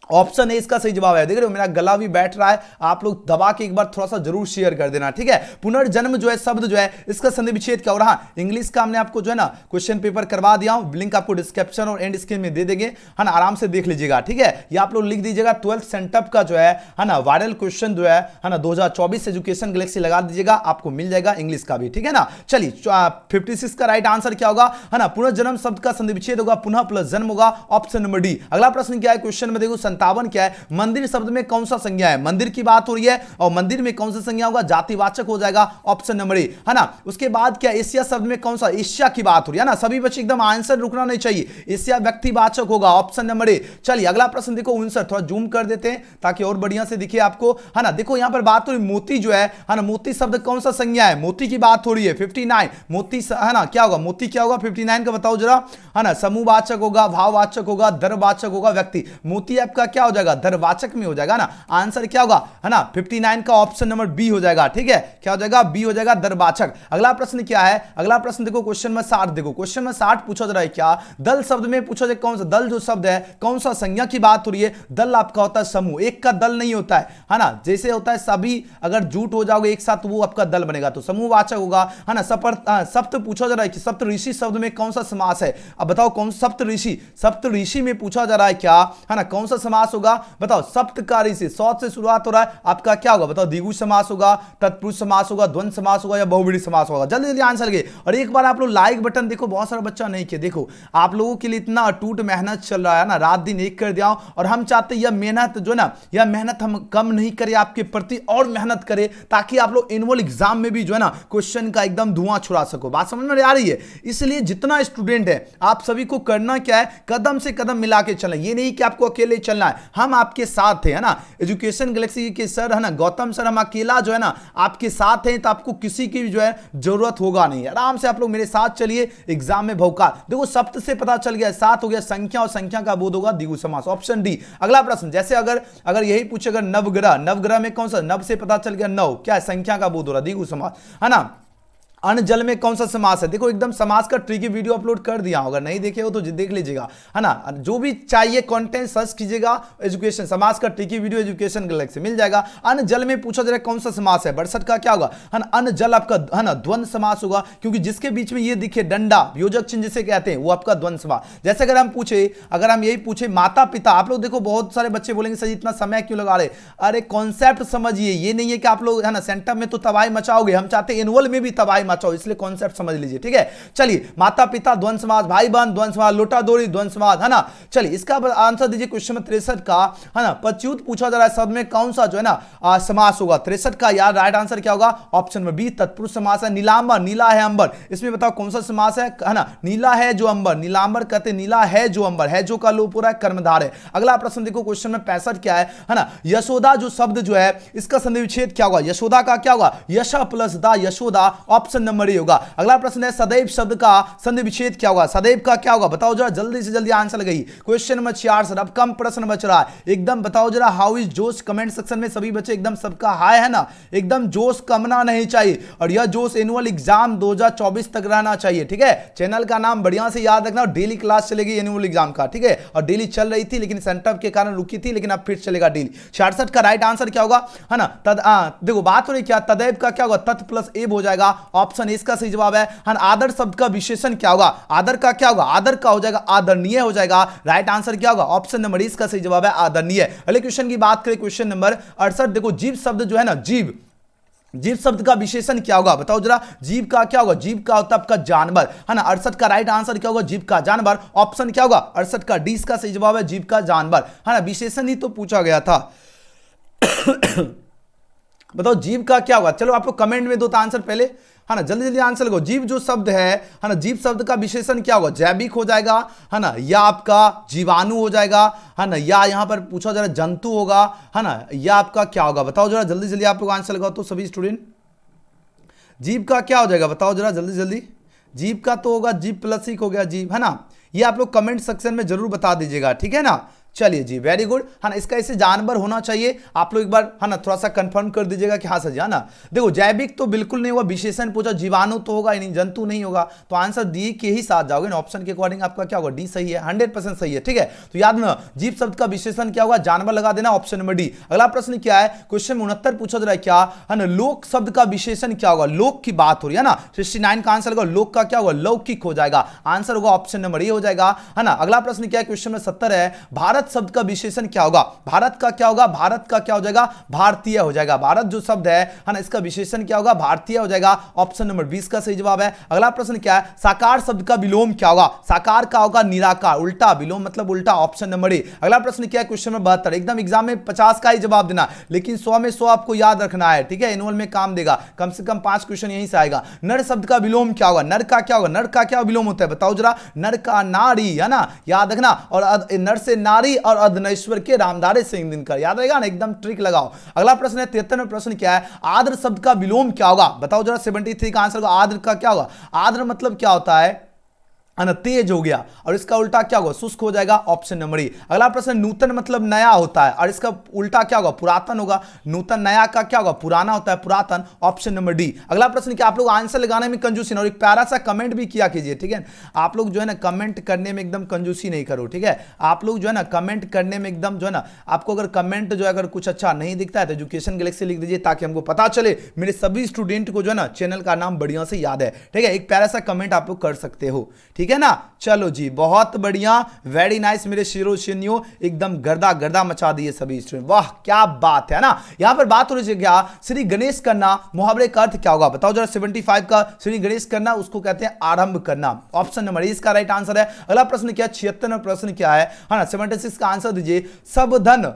ऑप्शन ए इसका सही जवाब है। देख रहे हो मेरा गला भी बैठ रहा है, आप लोग दबा के एक बार थोड़ा सा जरूर शेयर कर देना, ठीक है। पुनर्जन्म जो है शब्द जो है इसका संधि विच्छेद क्या हो रहा है? इंग्लिश का हमने आपको जो है ना क्वेश्चन पेपर करवा दिया हूं, लिंक आपको डिस्क्रिप्शन और एंड स्क्रीन में दे देंगे, है ना, आराम से देख लीजिएगा, ठीक है। ये आप लोग लिख दीजिएगा 12th सेंटअप का जो है ना वायरल क्वेश्चन जो है ना 2024 एजुकेशन गैलेक्सी लगा दीजिएगा, आपको मिल जाएगा इंग्लिश का भी, ठीक है ना। चलिए 56 का राइट आंसर क्या होगा? है ना पुनर्जन्म शब्द का संधि विच्छेद होगा पुनः प्लस जन्म होगा, ऑप्शन नंबर डी। अगला प्रश्न क्या है क्वेश्चन में देखो 57 क्या है? मंदिर शब्द में कौन सा संज्ञा है? मंदिर की बात हो रही है और मंदिर में कौन सा संज्ञा होगा? जातिवाचक हो जाएगा, ऑप्शन नंबर ए, है ना। उसके बाद क्या एशिया शब्द में कौन सा? एशिया की बात हो रही है ना। सभी बच्चे एकदम आंसर रुकना नहीं चाहिए, एशिया व्यक्तिवाचक होगा, ऑप्शन नंबर ए। चलिए अगला प्रश्न देखो 59, थोड़ा जूम कर देते हैं ताकि और बढ़िया से दिखे आपको, है ना। देखो यहां पर बात हो रही मोती जो है ना, मोती शब्द कौन सा संज्ञा है? मोती की बात हो रही है। 59 मोती है ना, क्या होगा? मोती क्या होगा 59 का बताओ जरा, है ना। समूहवाचक होगा, भाववाचक होगा, दरवाचक होगा, व्यक्ति। मोती आपका क्या हो जाएगा? दरवाचक में हो जाएगा ना। आंसर क्या होगा? है ना 59 का ऑप्शन नंबर बी हो जाएगा, ठीक है। क्या हो जाएगा? बी हो जाएगा, दरवाचक। अगला प्रश्न क्या है? अगला प्रश्न देखो क्वेश्चन में 60 देखो, क्वेश्चन में 60 पूछा जा रहा है क्या? दल शब्द में पूछा जाए कौन सा दल जो शब्द है कौन सा संज्ञा की बात हो रही है? दल आपका होता है समूह, एक का दल नहीं होता है ना। जैसे होता है सभी अगर जुट हो जाओगे एक साथ तो वो आपका दल बनेगा, तो समूहवाचक होगा, है ना। सप्त पूछा जा रहा है कि सप्त ऋषि शब्द में कौन सा समास है? अब बताओ कौन सप्त ऋषि? सप्त ऋषि में पूछा जा रहा है क्या, है ना, कौन सा समास होगा? बताओ सप्तकारी से सौत से शुरुआत हो रहा है, आपका क्या होगा? बताओ द्विगु समास होगा, तत्पुरुष समास होगा, द्वंद्व समास होगा या बहुव्रीहि समास होगा? जल्दी जल्दी आंसर लगे। और एक बार आप लोग लाइक बटन देखो, बहुत सारा बच्चा नहीं किया, देखो आप लोगों के लिए इतना अटूट मेहनत चल रहा है ना, रात दिन एक कर दिया, और हम चाहते हैं यह मेहनत जो है ना, यह मेहनत हम कम नहीं करें, आपके प्रति और मेहनत करें ताकि आप लोग एनुअल एग्जाम में भी जो है ना क्वेश्चन का एकदम धुआं छुड़ा सको। बात समझ में आ रही है? इसलिए जितना स्टूडेंट है आप सभी को करना क्या है, कदम से कदम मिला के चलना। ये नहीं कि आपको अकेले चलना है, हम आपके साथ है ना। एजुकेशन गैलेक्सी के सर है ना गौतम सर, हम अकेला जो है ना आपके साथ हैं, तो आपको किसी की जो है जरूरत होगा नहीं। आराम से आप लोग मेरे साथ चलिए, एग्जाम में भौकाल देखो सप्त से पता चल गया, सात हो गया संख्या, और संख्या का बोध होगा द्विगु समास, ऑप्शन डी। अगला प्रश्न जैसे अगर यही पूछे अगर नवग्रह, नवग्रह में कौन सा? नव से पता चल गया नव, क्या है? संख्या का बोध हो रहा, द्विगु समास, है ना। अन्न जल में कौन सा समास है? देखो एकदम समास का ट्रिकी वीडियो अपलोड कर दिया, अगर नहीं देखे हो तो देख लीजिएगा, है ना। जो भी चाहिए कंटेंट सर्च कीजिएगा, एजुकेशन समास का ट्रिकी वीडियो एजुकेशन गैलेक्सी मिल जाएगा। अन्न जल में पूछा जा रहा है कौन सा समास है? 62 का क्या होगा? है ना अन्न जल आपका है ना द्वंद्व समास होगा, क्योंकि जिसके बीच में ये दिखे डंडा, योजक चिन्ह जिसे कहते हैं, वो आपका द्वंद्व समास। जैसे अगर हम यही पूछे माता पिता, आप लोग देखो बहुत सारे बच्चे बोलेंगे सर इतना समय क्यों लगा रहे? अरे कॉन्सेप्ट समझिए, ये नहीं है कि आप लोग है ना सेंटर में तो तबाही मचाओगे, हम चाहते हैं एनुअल में भी तबाही मचाओ, इसलिए कॉन्सेप्ट समझ लीजिए, ठीक है। चलिए माता पिता द्वंद्व समास, भाई बहन द्वंद्व समास, लोटा डोरी द्वंद्व समास, है ना। चलिए इसका आंसर दीजिए क्वेश्चन में 63 का, है ना। पच्युत पूछा जा रहा है शब्द में कौन सा जो है ना समास होगा? 63 का यार राइट आंसर क्या होगा? ऑप्शन नंबर बी, तत्पुरुष समास है। नीलांबर, नीला है अंबर, इसमें बताओ कौन सा समास है ना। नीला है जो अंबर, नीलांबर कहते नीला है जो अंबर, है जो का लोप हो रहा है, कर्मधार है। अगला प्रश्न देखो क्वेश्चन में 65 क्या है ना। यशोदा जो शब्द जो है इसका संधि विच्छेद क्या होगा? यशोदा का क्या होगा? यशा प्लस दा, यशोदा, ऑप्शन नंबर ए होगा। अगला प्रश्न है सदैव शब्द का संधि विच्छेद क्या होगा? सदैव का क्या होगा? बताओ जरा, जल्दी से जल्दी आंसर लगाइए। क्वेश्चन नंबर 66, अब कम प्रश्न बच रहा है, एकदम बताओ जरा हाउ इज जोश? कमेंट सेक्शन में सभी बच्चे एकदम सबका हाय है ना, एकदम जोश कमना नहीं चाहिए, और यह जोश एनुअल एग्जाम 2024 तक रहना चाहिए, ठीक है। चैनल का नाम बढ़िया से याद रखना, डेली क्लास चलेगी एनुअल एग्जाम का, ठीक है। और डेली चल रही थी लेकिन सेंटर के कारण रुकी थी, लेकिन अब फिर चलेगा डेली। 66 का राइट आंसर क्या होगा? है ना देखो बात हो रही क्या, तदैव का क्या होगा? तत् प्लस एव हो जाएगा, ऑप्शन इसका सही जवाब है। आदर शब्द का विशेषण क्या होगा? आदर का क्या होगा? आदर का हो जाएगा आदरणीय हो जाएगा, राइट आंसर क्या होगा? ऑप्शन नंबर इसका सही जवाब है आदरणीय। अगले क्वेश्चन की बात करें, क्वेश्चन नंबर 68 देखो, जीव शब्द जो है ना, जीव शब्द का विशेषण क्या होगा? बताओ जरा, जीव का क्या होगा? जीव का होता है आपका जानवर, है ना। 68 का राइट आंसर क्या होगा? जीव का जानवर, ऑप्शन क्या होगा? 68 का डी इसका सही जवाब है, जीव का जानवर, है ना। विशेषण ही तो पूछा गया था बताओ जीव का क्या होगा, चलो आप लोग कमेंट में दो तो आंसर पहले, है ना, जल्दी जल्दी आंसर लगाओ। जीव जो शब्द है ना, जीव शब्द का विशेषण क्या होगा, जैविक हो जाएगा, है ना, या आपका जीवाणु हो जाएगा, है ना, या यहां पर पूछा जरा जंतु होगा, है ना, या आपका क्या होगा, बताओ जरा जल्दी जल्दी आप लोग आंसर लगाओ तो सभी स्टूडेंट। जीव का क्या हो जाएगा बताओ जरा जल्दी जल्दी। जीव का तो होगा जीव प्लस एक हो गया जीव, है ना, ये आप लोग कमेंट सेक्शन में जरूर बता दीजिएगा, ठीक है ना। चलिए जी, वेरी गुड, है ना, इसका ऐसे जानवर होना चाहिए, आप लोग एक बार, है ना, थोड़ा सा कंफर्म कर दीजिएगा कि हाँ सर जी, है ना। देखो जैविक तो बिल्कुल नहीं होगा, विशेषण पूछा, जीवाणु तो होगा ही नहीं, जंतु नहीं होगा, तो आंसर डी के ही साथ जाओगे ना, ऑप्शन के अकॉर्डिंग आपका क्या होगा, डी सही है, 100% सही है, ठीक है। तो याद ना, जीव शब्द का विशेषण क्या होगा, जानवर लगा देना, ऑप्शन नंबर डी। अगला प्रश्न क्या है, क्वेश्चन 69 पूछा जा रहा है क्या, है ना, लोक शब्द का विशेषण क्या होगा, लोक की बात हो रही है ना, 69 का आंसर होगा लोक का क्या होगा, लौकिक हो जाएगा, आंसर होगा ऑप्शन नंबर ए हो जाएगा, है ना। अगला प्रश्न क्या है, क्वेश्चन में 70 है, भारत शब्द का विशेषण क्या होगा, भारत का क्या होगा, भारत का क्या हो जाएगा, भारतीय हो जाएगा, भारत जो शब्द है ना, इसका विशेषण क्या होगा, भारतीय हो जाएगा, ऑप्शन नंबर 20 का सही जवाब है। अगला प्रश्न क्या है, साकार शब्द का विलोम क्या होगा, साकार का होगा निराकार, उल्टा, विलोम मतलब उल्टा, ऑप्शन नंबर ए। अगला प्रश्न क्या है, क्वेश्चन नंबर 72, एकदम एग्जाम में 50 का ही जवाब देना, लेकिन 100 में 100 आपको याद रखना है, ठीक है, एनुअल में काम देगा, कम से कम 5 क्वेश्चन यहीं से आएगा। नर शब्द का विलोम क्या होगा, नर का क्या होगा, नर का क्या विलोम होता है बताओ जरा, नर का नारी, है ना, याद रखना, और नर से नारी और अर्धनेश्वर के रामधारे सिंह दिनकर, याद रहेगा ना, एकदम ट्रिक लगाओ। अगला प्रश्न है 73वां प्रश्न क्या है, आर्द्र शब्द का विलोम क्या होगा बताओ जरा, 73 का आंसर, आर्द्र का क्या होगा, आर्द्र मतलब क्या होता है ना, तेज हो गया, और इसका उल्टा क्या होगा, शुष्क हो जाएगा, ऑप्शन नंबर ए। अगला प्रश्न, नूतन मतलब नया होता है, और इसका उल्टा क्या होगा, पुरातन होगा, नूतन नया का क्या होगा, पुराना होता है, पुरातन, ऑप्शन नंबर डी। अगला प्रश्न क्या, आप लोग आंसर लगाने में कंजूसी ना, और एक प्यारा सा कमेंट भी किया कीजिए, ठीक है, आप लोग जो है ना कमेंट करने में एकदम कंजूसी नहीं करो, ठीक है, आप लोग जो है ना कमेंट करने में एकदम जो है ना, आपको अगर कमेंट जो है अगर कुछ अच्छा नहीं दिखता है तो एजुकेशन गैलेक्सी लिख दीजिए, ताकि हमको पता चले मेरे सभी स्टूडेंट को जो है ना चैनल का नाम बढ़िया से याद है, ठीक है, एक प्यारा सा कमेंट आप लोग कर सकते हो, ठीक है ना। चलो जी, बहुत बढ़िया, वेरी नाइस मेरे शेरो शेनियो, एकदम गर्दा गर्दा मचा दिए सभी स्टूडेंट, वाह क्या बात है ना। यहां पर बात हो रही है क्या, श्री गणेश करना, मुहावरे का अर्थ क्या होगा बताओ जरा, 75 का श्री गणेश करना, उसको कहते हैं आरंभ करना, ऑप्शन नंबर ए इसका राइट आंसर है। अगला प्रश्न क्या, 76वां प्रश्न क्या है ना, 76 का आंसर दीजिए, सब धन,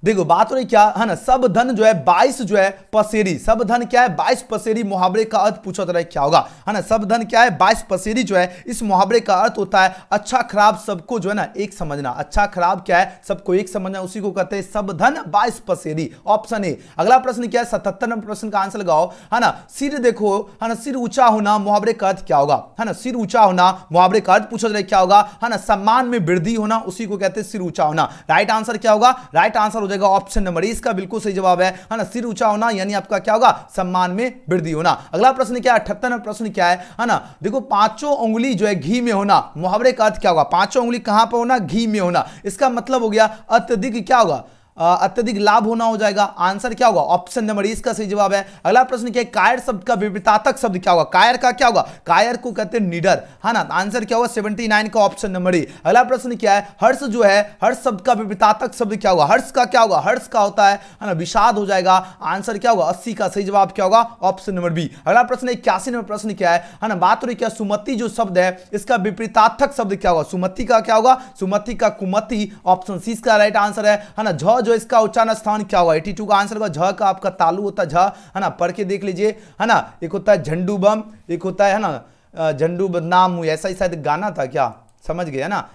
देखो बात हो रही क्या है ना, सब धन जो है 22 जो है पसेरी, सब धन क्या है 22 पसेरी, मुहावरे का अर्थ पूछा जा रहा है क्या होगा, है ना, सब धन क्या है 22 पसेरी जो है, इस मुहावरे का अर्थ होता है अच्छा खराब सबको जो है ना एक समझना, अच्छा खराब क्या है सबको एक समझना, उसी को कहते हैं सब धन 22 पसेरी, ऑप्शन ए। अगला प्रश्न क्या है, 77वें प्रश्न का आंसर लगाओ, है ना, सिर देखो, है ना, सिर ऊंचा होना, मुहावरे का अर्थ क्या होगा, है ना, सिर ऊंचा होना, मुहावरे का अर्थ पूछा जा रहा है क्या होगा, है ना, सम्मान में वृद्धि होना, उसी को कहते हैं सिर ऊंचा होना, राइट आंसर क्या होगा, राइट आंसर ऑप्शन नंबर इसका बिल्कुल सही जवाब है ना, सिर ऊंचा होना यानी आपका क्या होगा, सम्मान में वृद्धि होना। अगला प्रश्न क्या है, 78वां प्रश्न क्या है ना, देखो पांचों उंगली जो है घी में होना, मुहावरे का अर्थ क्या होगा, पांचों उंगली कहां पर होना, घी में होना, इसका मतलब हो गया अत्यधिक क्या होगा, अत्यधिक लाभ होना हो जाएगा, आंसर क्या होगा, ऑप्शन नंबर इसका सही जवाब है। अगला प्रश्न क्या है, कायर शब्द का विपरीतार्थक शब्द क्या होगा, कायर का क्या होगा, कायर को कहते हैं निडर, है ना, आंसर क्या होगा 79 का ऑप्शन नंबर ए। अगला प्रश्न क्या है, हर्ष जो है, हर्ष शब्द का विपरीतार्थक शब्द क्या होगा, हर्ष का क्या होगा, हर्ष का होता है ना विषाद हो जाएगा, आंसर क्या होगा 80 का सही जवाब क्या होगा, ऑप्शन नंबर बी। अगला प्रश्न 81वां प्रश्न क्या है ना, बात हो रही क्या, सुमति जो शब्द है इसका विपरीतार्थक शब्द क्या होगा, सुमति का क्या होगा, सुमति का कुमति, ऑप्शन सी का राइट आंसर है ना। झ जो इसका उच्चारण स्थान क्या होगा, 82 का आंसर होगा, झ का आपका तालु होता है, झ, है ना, पढ़ के देख लीजिए, है ना, एक होता है झंडू बम, एक होता है ना झंडू बदनाम हुई, ऐसा ही शायद गाना था क्या, समझ गए ना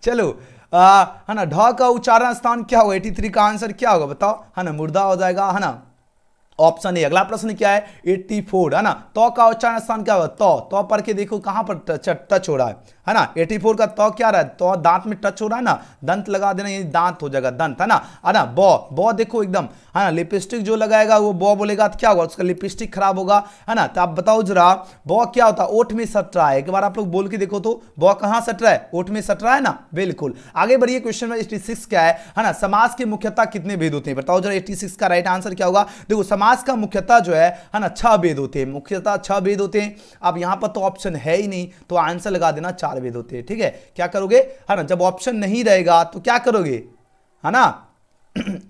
चलो है ना, ढ का उच्चारण स्थान क्या होगा, 83 का आंसर क्या होगा बताओ, है ना, मुर्दा हो जाएगा, है ना, ऑप्शन ए। अगला प्रश्न क्या है 84, है ना, तो का उच्चारण स्थान क्या होगा, तो पढ़ के देखो कहां पर टच हो रहा है ना, 84 का तो क्या रहा है, तो दांत में टच हो रहा है ना, दंत लगा देना, ये दांत हो जाएगा दंत, है ना, बो देखो एकदम, है ना, लिपस्टिक जो लगाएगा वो बो बोलेगा तो क्या होगा, उसका लिपस्टिक खराब होगा, है ना। तो आप बताओ जरा बो क्या होता है, ओठ में सट रहा है, एक बार आप लोग बोल के देखो तो, बो कहां सट रहा है, ओठ में सट रहा है ना, बिल्कुल। आगे बढ़िए, क्वेश्चन नंबर 86 क्या है ना, समास के मुख्यतः कितने भेद होते हैं बताओ जरा, 86 का राइट आंसर क्या होगा, देखो समास का मुख्यतः जो है ना 6 भेद होते हैं, मुख्यतः 6 भेद होते हैं। अब यहां पर तो ऑप्शन है ही नहीं, तो आंसर लगा देना 4 भेद होते हैं, ठीक है। क्या करोगे, है ना, जब ऑप्शन नहीं रहेगा तो क्या करोगे, है ना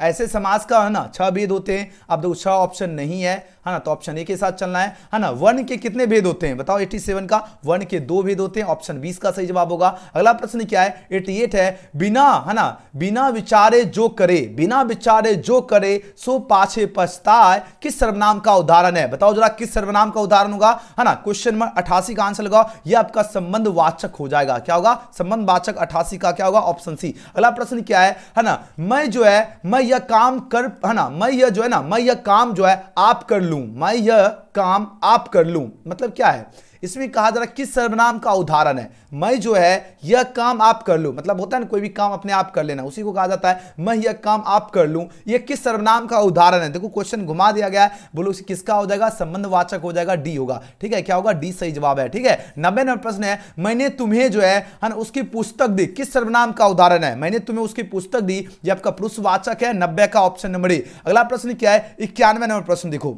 ऐसे समास का है ना 6 भेद होते हैं। अब देखो 6 ऑप्शन नहीं है, है ना, तो ऑप्शन ए के साथ चलना है ना। वर्ण के कितने भेद होते हैं बताओ, 87 का वर्ण के 2 भेद होते हैं, ऑप्शन 20 का सही जवाब होगा। अगला प्रश्न क्या है, 88 है, बिना है ना बिना विचारे जो करे, बिना विचारे जो करे सो पाछे पछताए, किस सर्वनाम का उदाहरण है बताओ जरा, किस सर्वनाम का उदाहरण होगा, है ना। क्वेश्चन नंबर 88 का आंसर लगाओ, यह आपका संबंध वाचक हो जाएगा, क्या होगा, संबंध वाचक 88 का क्या होगा, ऑप्शन सी। अगला प्रश्न क्या है ना, मैं जो है मैं यह काम कर, है ना, मैं यह जो है ना मैं यह काम जो है आप कर लूं, मैं यह काम आप कर लूं, मतलब क्या है, इसमें कहा जा रहा है किस सर्वनाम का उदाहरण है। मैं जो है यह काम आप कर लूं, मतलब होता है ना कोई भी काम अपने आप कर लेना, उसी को कहा जाता है मैं यह काम आप कर लूं, यह किस सर्वनाम का उदाहरण है। देखो क्वेश्चन घुमा दिया गया है, बोलो किसका हो जाएगा, संबंधवाचक हो जाएगा, डी होगा, ठीक है, क्या होगा, डी सही जवाब है, ठीक है। 90 नंबर प्रश्न है, मैंने तुम्हें जो है ना उसकी पुस्तक दी, किस सर्वनाम का उदाहरण है, मैंने तुम्हें उसकी पुस्तक दी, यह आपका पुरुषवाचक है, 90 का ऑप्शन नंबर ए। अगला प्रश्न क्या है, 91 नंबर प्रश्न देखो,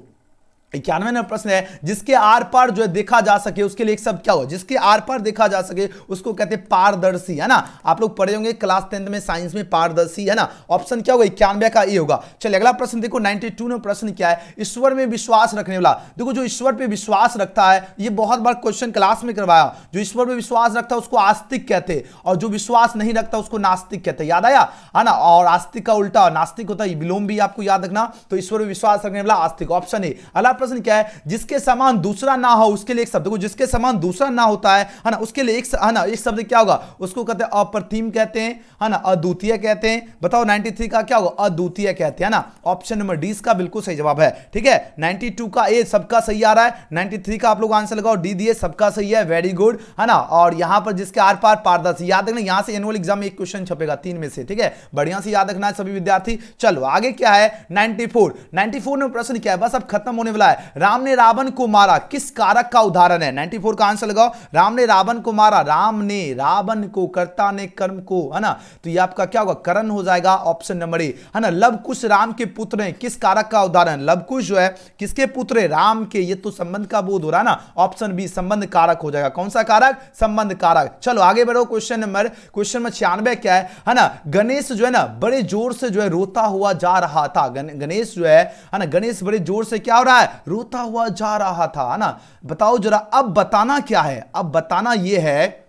91 नंबर प्रश्न है, जिसके आर पार जो है देखा जा सके उसके लिए एक शब्द क्या हो, जिसके आर पार देखा जा सके उसको कहते हैं पारदर्शी, है ना। आप लोग पढ़े होंगे क्लास 10 में साइंस में पारदर्शी, है ना। ऑप्शन क्या होगा, 91 का ए होगा। चलिए अगला प्रश्न देखो, 92 नंबर प्रश्न क्या है, ईश्वर में विश्वास रखने वाला। देखो जो ईश्वर पे विश्वास रखता है, ये बहुत बार क्वेश्चन क्लास में करवाया, जो ईश्वर पे विश्वास रखता है उसको आस्तिक कहते हैं, और जो विश्वास नहीं रखता उसको नास्तिक कहते हैं, याद आया, है ना। और आस्तिक का उल्टा नास्तिक होता है, विलोम भी आपको याद रखना, तो ईश्वर में विश्वास रखने वाला आस्तिक, ऑप्शन ए। अगला प्रश्न क्या है, जिसके समान दूसरा ना हो उसके लिए एक शब्द, जिसके समान दूसरा ना होता है ना, उसके लिए एक, है ना, एक शब्द क्या होगा, उसको कहते हैं अप्रतिम कहते हैं, है ना, अद्वितीय कहते हैं। बताओ 93 का क्या होगा, अद्वितीय कहते हैं ना, ऑप्शन नंबर डी इसका बिल्कुल सही जवाब है, ठीक है। 92 का ए सबका सही आ रहा है, 93 का आप लोग आंसर लगाओ, डी दिए सबका सही है, वेरी गुड, है ना। और यहां पर जिसके आर पार पारदर्शी, याद रखना यहां से एनुअल एग्जाम में एक क्वेश्चन छपेगा 3 में से, ठीक है, बढ़िया से याद रखना है सभी विद्यार्थी। चलो आगे क्या है, 94 में प्रश्न क्या है, बस अब खत्म होने वाला है, राम ने रावण को मारा, किस कारक का उदाहरण है, 94 का आंसर लगाओ, राम ने रावण को मारा, राम ने रावण को, कर्ता ने कर्म को, है ना, तो ये आपका क्या होगा, करण हो जाएगा, ऑप्शन नंबर ए, है ना। लव कुश राम के पुत्र हैं, किस कारक का उदाहरण, लव कुश जो है किसके पुत्र है, राम के, ये तो संबंध का बोध हो रहा है ना, ऑप्शन बी संबंध कारक हो जाएगा, कौन सा कारक, संबंध कारक। चलो आगे बढ़ो, क्वेश्चन नंबर 96 क्या है ना, गणेश जो है ना बड़े जोर से जो है रोता हुआ जा रहा था, गणेश जो है ना, गणेश बड़े जोर से क्या हो रहा है, रोता हुआ जा रहा था, ना। बताओ जरा, अब बताना क्या है, अब बताना ये है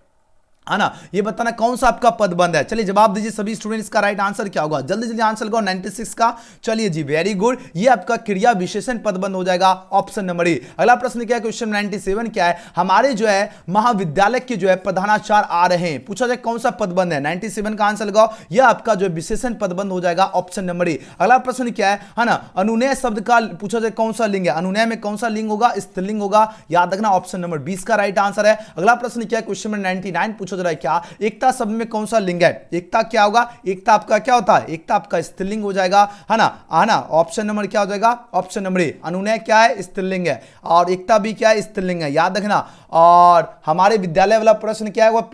ना, ये बताना कौन सा आपका पदबंध है। चलिए जवाब दीजिए सभी स्टूडेंट, इसका राइट आंसर क्या होगा, जल्दी जल्दी आंसर लगाओ 96 का। चलिए जी वेरी गुड, ये आपका क्रिया विशेषण पदबंध हो जाएगा, ऑप्शन नंबर ए। अगला प्रश्न क्या है, क्वेश्चन 97 क्या है, हमारे जो है महाविद्यालय के जो है प्रधानाचार्य आ रहे हैं, पूछा जाए कौन सा पदबंध है, 97 का आंसर लगाओ, यह आपका जो विशेषण पदबंध हो जाएगा, ऑप्शन नंबर ए। अगला प्रश्न क्या है ना, अनुनय शब्द का पूछा जाए कौन सा लिंग है, अनुनय में कौन सा लिंग होगा, स्त्रीलिंग होगा, याद रखना, ऑप्शन नंबर 20 का राइट आंसर है। अगला प्रश्न क्या है, क्वेश्चन नंबर 99 पूछा जा रहा है, क्या एकता शब्द में कौन सा लिंग है, एकता क्या होगा, एकता आपका क्या होता है, एकता आपका स्त्रीलिंग हो जाएगा, है ना, ऑप्शन नंबर क्या हो जाएगा, ऑप्शन नंबर ए। अनुनय क्या है, स्त्रीलिंग है, और एकता भी क्या है, स्त्रीलिंग है, याद रखना। और हमारे विद्यालय वाला प्रश्न क्या है, वो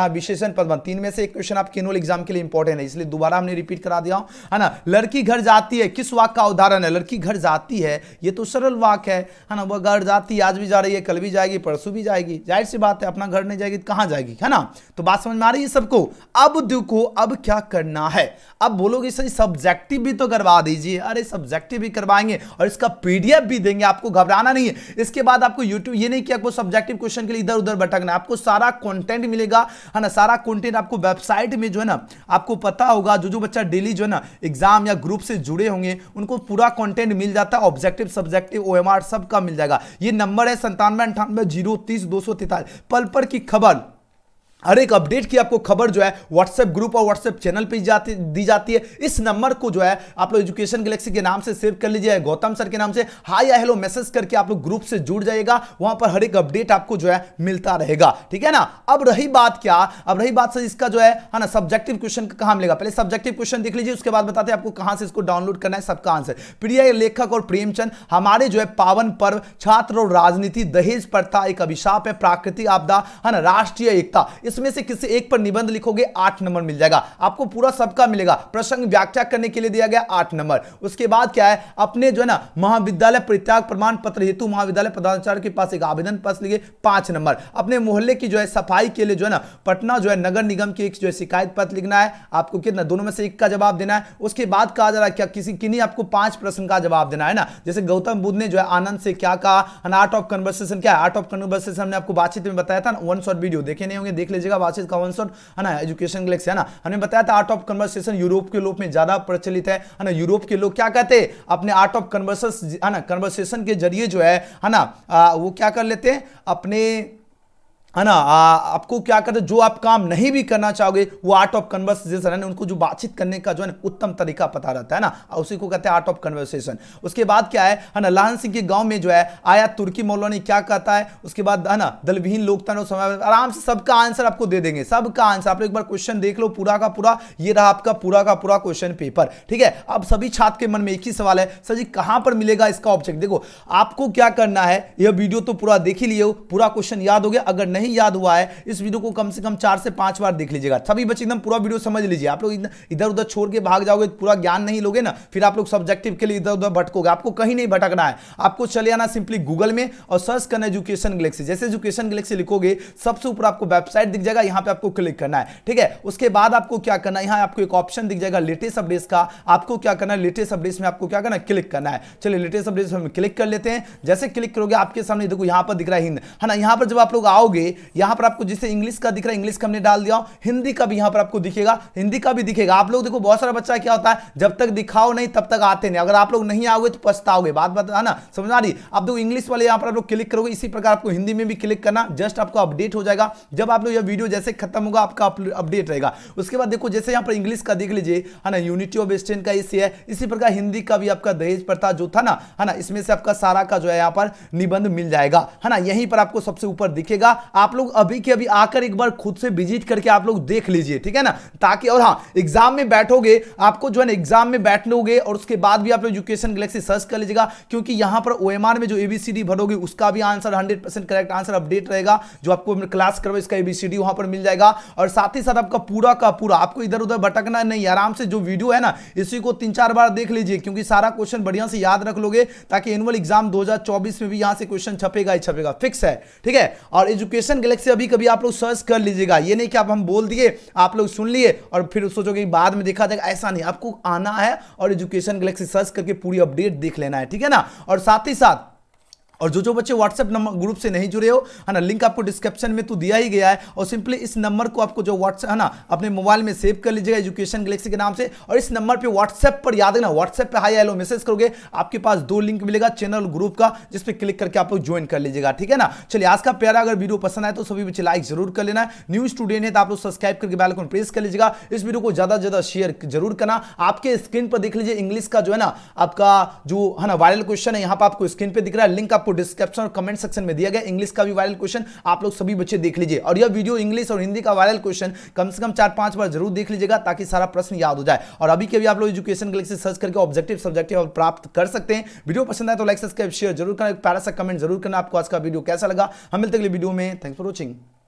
विशेषण पदबंध, 3 में से एक क्वेश्चन आपके एनुअल एग्जाम के लिए इंपॉर्टेंट है, इसलिए दोबारा हमने रिपीट करा दिया, है ना। लड़की घर जाती है, किस वाक्य का उदाहरण है, लड़की घर जाती है, ये तो सरल वाक्य है ना, वह घर जाती है, आज भी जा रही है, कल भी जाएगी, परसों भी जाएगी, जाहिर सी बात है, अपना घर नहीं जाएगी तो कहां जाएगी, है ना। तो बात समझ में आ रही है सबको। अब देखो अब क्या करना है, अब बोलोगे सही सब्जेक्टिव भी तो करवा दीजिए, अरे सब्जेक्टिव भी करवाएंगे और इसका पीडीएफ भी देंगे, आपको घबराना नहीं है। इसके बाद आपको यूट्यूब, ये नहीं कि आपको सब्जेक्टिव क्वेश्चन के लिए इधर उधर भटकना, आपको सारा कंटेंट मिलेगा, है ना, सारा कंटेंट आपको वेबसाइट में जो है ना, आपको पता होगा, जो बच्चा डेली जो है ना एग्जाम या ग्रुप से जुड़े होंगे उनको पूरा कंटेंट मिल जाता है, ऑब्जेक्टिव सब्जेक्टिव ओएमआर सबका मिल जाएगा। ये नंबर है 9798 पल पर की खबर, हर एक अपडेट की आपको खबर जो है व्हाट्सएप ग्रुप और व्हाट्सएप चैनल पे दी जाती है। इस नंबर को जो है आप लोग एजुकेशन गैलेक्सी के नाम से सेव कर लीजिए, गौतम सर के नाम से हाय या हेलो मैसेज करके आप लोग ग्रुप से जुड़ जाइएगा, वहां पर हर एक अपडेट आपको जो है मिलता रहेगा, ठीक है ना। अब रही बात क्या, अब रही बात सर इसका जो है ना सब्जेक्टिव क्वेश्चन कहां मिलेगा, पहले सब्जेक्टिव क्वेश्चन देख लीजिए, उसके बाद बताते हैं आपको कहां से इसको डाउनलोड करना है, सबका आंसर। प्रिय लेखक और प्रेमचंद, हमारे जो है पावन पर्व, छात्र और राजनीति, दहेज प्रथा एक अभिशाप है, प्राकृतिक आपदा, है ना, राष्ट्रीय एकता, इसमें से किसी एक पर निबंध लिखोगे 8 नंबर मिल जाएगा आपको, पूरा सबका मिलेगा। प्रसंग व्याख्या करने के लिए दिया गया 8 नंबर। उसके बाद क्या है, अपने जो है ना महाविद्यालय परित्याग प्रमाण पत्र हेतु महाविद्यालय प्रधानाचार्य के पास एक आवेदन पत्र लिखे 5 नंबर। अपने मोहल्ले की जो है सफाई के लिए जो है ना पटना जो है नगर निगम की एक जो है शिकायत पत्र लिखना है, आपको कितना, दोनों में से एक का जवाब देना है। उसके बाद कहा जा रहा है क्या, किसी किन्हीं आपको 5 प्रश्न का जवाब देना है ना, जैसे गौतम बुद्ध ने जो है आनंद से क्या कहा, आर्ट ऑफ कन्वर्सेशन क्या है, आर्ट ऑफ कन्वर्सेशन हमने आपको बातचीत में बताया था ना, 1 शॉट वीडियो देखे नहीं होंगे, देख लीजिएगा बातचीत का 1 शॉट है ना, एजुकेशन गैलेक्सी है ना, हमने बताया था आर्ट ऑफ कन्वर्सेशन यूरोप के लोग में ज्यादा प्रचलित है ना, यूरोप के लोग क्या कहते हैं, अपने आर्ट ऑफ कन्वर्सेशन है ना, कन्वर्सेशन के जरिए जो है ना वो क्या कर लेते हैं अपने है ना, आपको क्या करते, जो आप काम नहीं भी करना चाहोगे वो आर्ट ऑफ कन्वर्सेशन है ना, उनको जो बातचीत करने का जो है ना उत्तम तरीका पता रहता है ना, उसी को कहते हैं आर्ट ऑफ कन्वर्सेशन। उसके बाद क्या है ना, लाहन सिंह के गांव में जो है आया तुर्की मौलवी क्या कहता है, उसके बाद है ना दलविहीन लोकतंत्र समय, आराम से सबका आंसर आपको दे देंगे, सबका आंसर। आप एक बार क्वेश्चन देख लो पूरा का पूरा, ये रहा आपका पूरा का पूरा क्वेश्चन पेपर, ठीक है। अब सभी छात्र के मन में एक ही सवाल है, सर जी कहां पर मिलेगा इसका ऑब्जेक्ट। देखो आपको क्या करना है, यह वीडियो तो पूरा देख ही लिए हो, पूरा क्वेश्चन याद हो गया, अगर नहीं याद हुआ है इस वीडियो को कम से कम 4 से 5 बार देख लीजिएगा। सभी बच्चे एकदम पूरा वीडियो समझ लीजिए, आप लोग इधर उधर छोड़ के भाग जाओगे, पूरा ज्ञान नहीं लोगे ना, फिर आप लोग सब्जेक्टिव के लिए इधर उधर भटकोगे। आपको कहीं नहीं भटकना है, आपको चले आना सिंपली गूगल में और सर्च करना एजुकेशन गैलेक्सी। जैसे एजुकेशन गैलेक्सी लिखोगे सबसे ऊपर आपको वेबसाइट दिख जाएगा, यहां पे आपको क्लिक करना है, ठीक है। उसके बाद आपको क्या करना है, यहां आपको एक ऑप्शन दिख जाएगा लेटेस्ट अपडेट्स का, आपको क्या करना है, लेटेस्ट अपडेट्स में आपको क्या करना है, क्लिक करना है। चलिए लेटेस्ट अपडेट्स में क्लिक कर लेते हैं। जैसे क्लिक करोगे आपके सामने देखो यहां पर दिख रहा है हिंद, है ना। यहां पर जब आप लोग आओगे, यहां पर आपको जिसे इंग्लिश का दिख रहा है, इंग्लिश का हमने डाल दिया, हिंदी का भी यहां पर आपको दिखेगा, हिंदी का भी दिखेगा। आप लोग देखो बहुत सारा बच्चा क्या होता है, जब तक दिखाओ नहीं तब तक आते नहीं, अगर आप लोग नहीं आओगे तो पछताओगे, बात है ना, समझ आ रही। आप देखो इंग्लिश वाले यहां पर आप लोग क्लिक करोगे, इसी प्रकार आपको हिंदी में भी क्लिक करना, जस्ट आपको अपडेट हो जाएगा। जब आप लोग यह वीडियो जैसे खत्म होगा आपका अपडेट रहेगा। उसके बाद देखो जैसे यहां पर इंग्लिश का देख लीजिए, है ना, यूनिटी ऑफ स्टैंड का इसी है, इसी प्रकार हिंदी का भी आपका दहेज प्रथा जो था ना, है ना, इसमें से आपका सारा का जो है यहां पर निबंध मिल जाएगा, है ना, यहीं पर आपको सबसे ऊपर दिखेगा। आप लोग अभी के अभी आकर एक बार खुद से विजिट करके आप लोग देख लीजिए, ठीक है ना, ताकि और हाँ एग्जाम में बैठोगे, आपको जो है ना एग्जाम में बैठ लोगे और उसके बाद भी आप लोग एजुकेशन गैलेक्सी सर्च कर लीजिएगा, क्योंकि यहां पर ओएमआर में जो एबीसीडी भरोगे उसका भी आंसर 100% करेक्ट आंसर अपडेट रहेगा, जो आपको क्लास करवा इसका एबीसीडी वहां पर मिल जाएगा। और साथ ही साथ आपका पूरा का पूरा आपको इधर उधर भटकना नहीं, आराम से जो वीडियो है ना इसी को 3-4 बार देख लीजिए, क्योंकि सारा क्वेश्चन बढ़िया से याद रख लोगे, ताकि एनुअल एग्जाम 2024 में भी यहां से क्वेश्चन छपेगा ही छपेगा, फिक्स है, ठीक है। और एजुकेशन गैलेक्सी अभी कभी आप लोग सर्च कर लीजिएगा, ये नहीं कि आप हम बोल दिए आप लोग सुन लिए और फिर सोचोगे बाद में देखा जाएगा, ऐसा नहीं, आपको आना है और एजुकेशन गैलेक्सी सर्च करके पूरी अपडेट देख लेना है, ठीक है ना। और साथ ही साथ और जो बच्चे व्हाट्सएप नंबर ग्रुप से नहीं जुड़े हो, है ना, लिंक आपको डिस्क्रिप्शन में तो दिया ही गया है, और सिंपली इस नंबर को आपको जो व्हाट्सएप है ना अपने मोबाइल में सेव कर लीजिएगा एजुकेशन गैलेक्सी के नाम से, और इस नंबर पे व्हाट्सएप पर याद है ना, व्हाट्सएप पे हाई हेलो मैसेज करोगे, आपके पास 2 लिंक मिलेगा चैनल ग्रुप का, जिस पे क्लिक करके आप लोग ज्वाइन कर लीजिएगा, ठीक है ना। चलिए आज का प्यारा अगर वीडियो पसंद आए तो सभी बच्चे लाइक जरूर कर लेना, न्यू स्टूडेंट है तो आप लोग सब्सक्राइब करके बेल आइकन प्रेस कर लीजिएगा, इस वीडियो को ज्यादा से ज्यादा शेयर जरूर करना। आपके स्क्रीन पर देख लीजिए इंग्लिश का जो है ना आपका जो है ना वायरल क्वेश्चन है, यहाँ पर आपको स्क्रीन पे दिख रहा है, लिंक आपको डिस्क्रिप्शन और कमेंट सेक्शन में दिया गया, इंग्लिश का भी वायरल क्वेश्चन आप लोग सभी बच्चे देख लीजिए। और यह वीडियो इंग्लिश और हिंदी का वायरल क्वेश्चन कम से कम 4-5 बार जरूर देख लीजिएगा, ताकि सारा प्रश्न याद हो जाए। और अभी के भी आप लोग एजुकेशन गैलेक्सी सर्च करके ऑब्जेक्टिव सब्जेक्टिव प्राप्त कर सकते हैं। वीडियो पसंद आए तो लाइक सब्सक्राइब शेयर जरूर करना, एक प्यारा सा कमेंट जरूर करना, आपको आज का वीडियो कैसा लगा। हम मिलते हैं अगले वीडियो में, थैंक्स फॉर वॉचिंग।